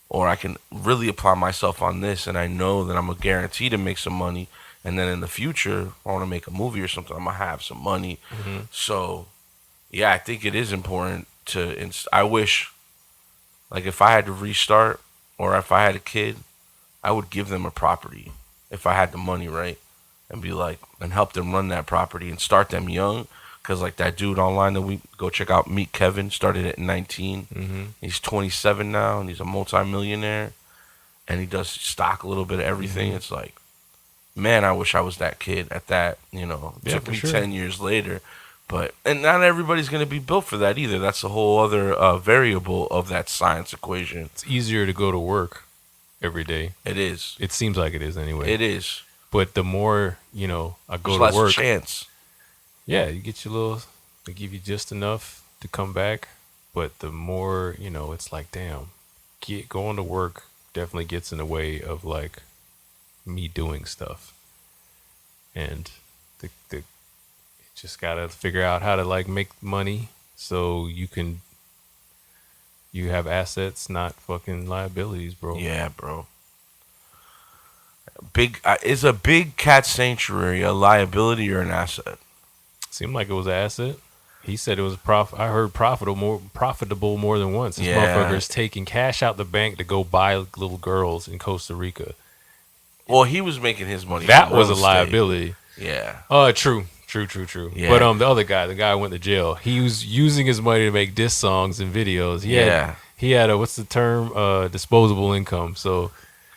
Or I can really apply myself on this, and I know that I'm a guarantee to make some money. And then in the future, if I want to make a movie or something, I'm going to have some money. So, yeah, I think it is important to... I wish, like, if I had to restart or if I had a kid, I would give them a property if I had the money, right? And be like, and help them run that property and start them young. Because, like, that dude online that we go check out, Meet Kevin, started at 19. He's 27 now, and he's a multimillionaire. And he does stock a little bit of everything. It's like, man, I wish I was that kid at that, you know. It took me 10 years later. And not everybody's going to be built for that either. That's a whole other variable of that science equation. It's easier to go to work every day. It is. It seems like it is anyway. It is. But the more, you know, I go There's to work. less chance. Yeah, you get your little, they give you just enough to come back. But the more, you know, it's like, damn, going to work definitely gets in the way of, like, me doing stuff. And you just got to figure out how to, like, make money so you have assets, not fucking liabilities, bro. Yeah, bro. Is a big cat sanctuary a liability or an asset? Seemed like it was an asset. He said it was I heard profitable more than once. This motherfucker is taking cash out the bank to go buy little girls in Costa Rica. Well, he was making his money. That was a liability. Yeah. True. Yeah. But the other guy, the guy who went to jail, he was using his money to make diss songs and videos. He had a, what's the term? Disposable income. So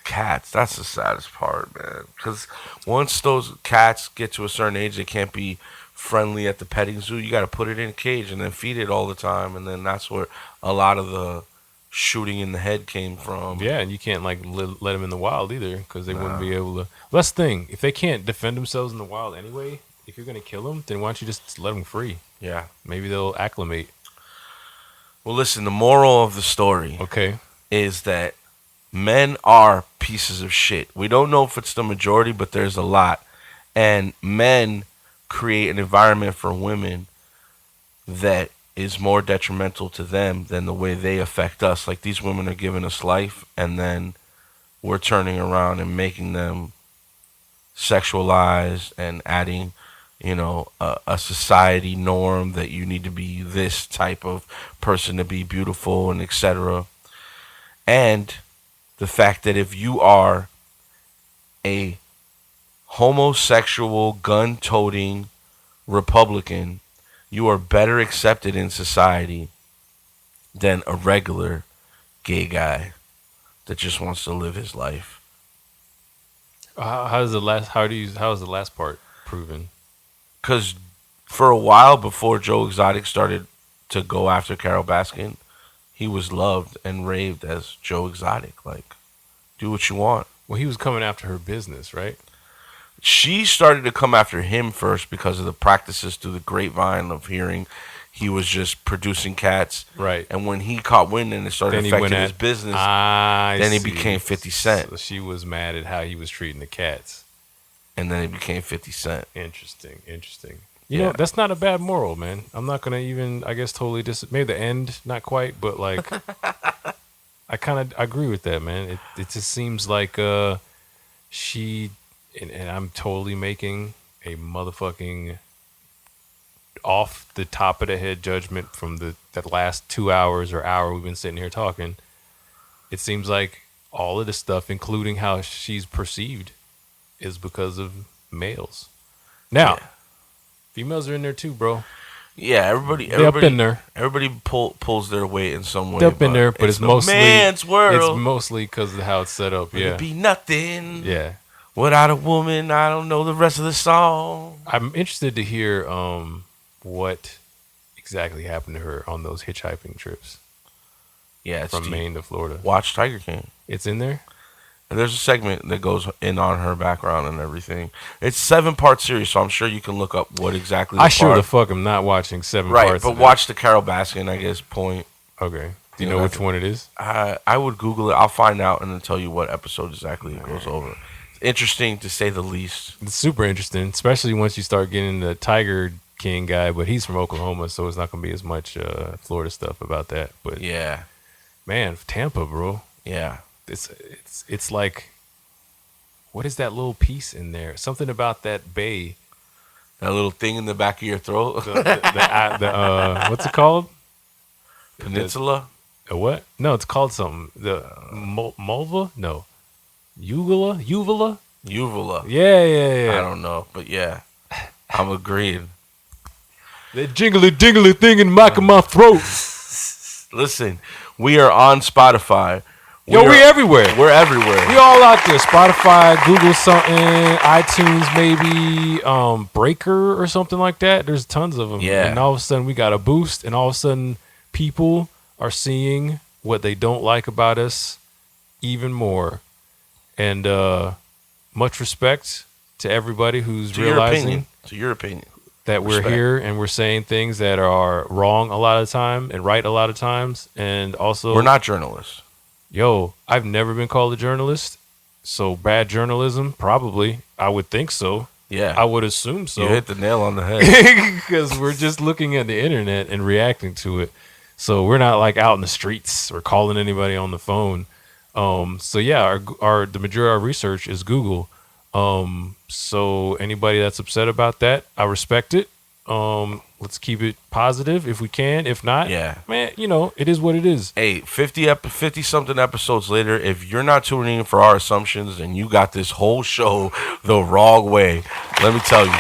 cats, that's the saddest part, man. Because once those cats get to a certain age, they can't be friendly at the petting zoo. You got to put it in a cage and then feed it all the time, and then that's where a lot of the shooting in the head came from. Yeah, and you can't, like, let them in the wild either, because they wouldn't be able to. That's the thing. If they can't defend themselves in the wild anyway, if you're gonna kill them, then why don't you just let them free? Yeah, maybe they'll acclimate. Well, listen, the moral of the story, is that men are pieces of shit. We don't know if it's the majority, but there's a lot, and men create an environment for women that is more detrimental to them than the way they affect us. Like, these women are giving us life, and then we're turning around and making them sexualized and adding, you know, a society norm that you need to be this type of person to be beautiful and etc. And the fact that if you are a homosexual, gun-toting Republican, you are better accepted in society than a regular gay guy that just wants to live his life. How is the last part proven? Because for a while before Joe Exotic started to go after Carole Baskin, he was loved and raved as Joe Exotic. Like, do what you want. Well, he was coming after her business, right? She started to come after him first because of the practices through the grapevine of hearing he was just producing cats. Right. And when he caught wind and it started affecting his business, then he became 50 Cent. So she was mad at how he was treating the cats. And then he became 50 Cent. Interesting. You know, that's not a bad moral, man. I'm not going to even, I guess, totally maybe the end, not quite, but, like, I kind of agree with that, man. It just seems like she... And I'm totally making a motherfucking off the top of the head judgment from that last 2 hours or hour we've been sitting here talking. It seems like all of this stuff, including how she's perceived, is because of males. Now, females are in there too, bro. Yeah, everybody been there. Everybody pulls their weight in some way. They've been there, but it's mostly man's world. It's mostly because of how it's set up. Yeah, it'd be nothing. Yeah, without a woman, I don't know the rest of the song. I'm interested to hear what exactly happened to her on those hitchhiking trips. Yeah, it's from deep. Maine to Florida. Watch Tiger King. It's in there. And there's a segment that goes in on her background and everything. It's 7-part series, so I'm sure you can look up what exactly. I sure the fuck am not watching 7 right, parts. But watch the Carole Baskin, I guess, point. Okay. Do you know which one it is? I would Google it. I'll find out and then tell you what episode exactly it goes over. It's interesting to say the least. It's super interesting, especially once you start getting the Tiger King guy, but he's from Oklahoma, so it's not going to be as much Florida stuff about that. But yeah, man, Tampa, bro. Yeah. It's like, what is that little piece in there? Something about that bay. That little thing in the back of your throat. What's it called? Peninsula? A what? No, it's called something. The Mulva? No. Uvula? Yeah. I don't know, but yeah, I'm agreeing. That jingly dingly thing in the back of my throat. Listen, we are on Spotify. We're everywhere. We're everywhere. We all out there. Spotify, Google something, iTunes maybe, Breaker or something like that. There's tons of them. Yeah. And all of a sudden we got a boost, and all of a sudden people are seeing what they don't like about us even more. And much respect to everybody who's realizing to your opinion that we're here and we're saying things that are wrong a lot of the time and right a lot of times. And also, we're not journalists. Yo, I've never been called a journalist, so bad journalism, probably. I would think so. Yeah. I would assume so. You hit the nail on the head. Because we're just looking at the internet and reacting to it. So we're not like out in the streets or calling anybody on the phone. So yeah, the majority of our research is Google. So anybody that's upset about that, I respect it. Let's keep it positive if we can. If not, man, it is what it is. Hey, 50 something episodes later, if you're not tuning in for our assumptions and you got this whole show the wrong way, let me tell you.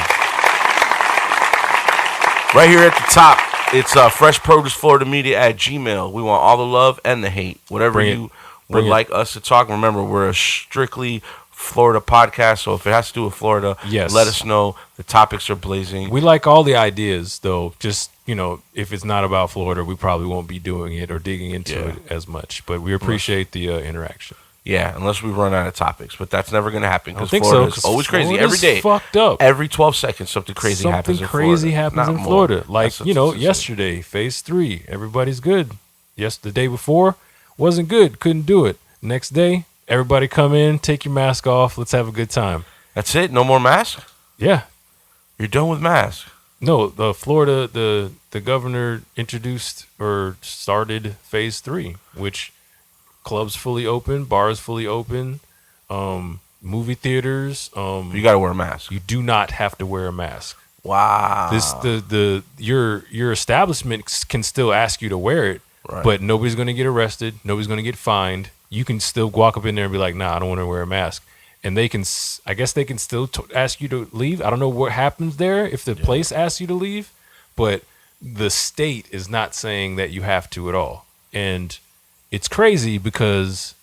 Right here at the top, it's Fresh Produce Florida Media at Gmail. We want all the love and the hate. Whatever you would like us to talk. Remember, we're a strictly Florida podcast, so if it has to do with Florida, let us know. The topics are blazing. We like all the ideas, though. Just, if it's not about Florida, we probably won't be doing it or digging into it as much. But we appreciate the interaction. Yeah, unless we run out of topics. But that's never going to happen because think Florida so, is always crazy. Florida's Every day. Fucked up. Every 12 seconds, something crazy happens in Florida. Something crazy happens in Florida. Like, yesterday, phase 3, everybody's good. Yes, the day before, wasn't good. Couldn't do it. Next day, everybody come in, take your mask off. Let's have a good time. That's it? No more masks? Yeah. You're done with masks? No, Florida, the governor introduced or started phase 3, which clubs fully open, bars fully open, movie theaters. You got to wear a mask. You do not have to wear a mask. Wow. Your establishment can still ask you to wear it, but nobody's going to get arrested. Nobody's going to get fined. You can still walk up in there and be like, nah, I don't want to wear a mask. And I guess they can still ask you to leave. I don't know what happens there if the place asks you to leave, but the state is not saying that you have to at all. And it's crazy because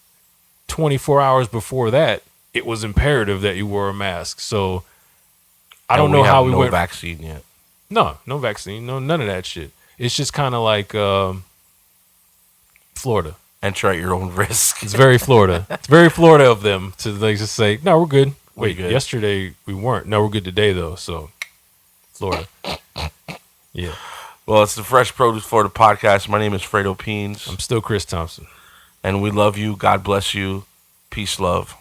24 hours before that, it was imperative that you wore a mask. So I don't know how we went. No vaccine yet. No vaccine. No, none of that shit. It's just kind of like Florida. Enter at your own risk. It's very Florida. It's very Florida of them to just say, no, we're good. Wait, good. Yesterday we weren't. No, we're good today though. So Florida. Yeah. Well, it's the Fresh Produce Florida podcast. My name is Fredo Peens. I'm still Chris Thompson. And we love you. God bless you. Peace, love.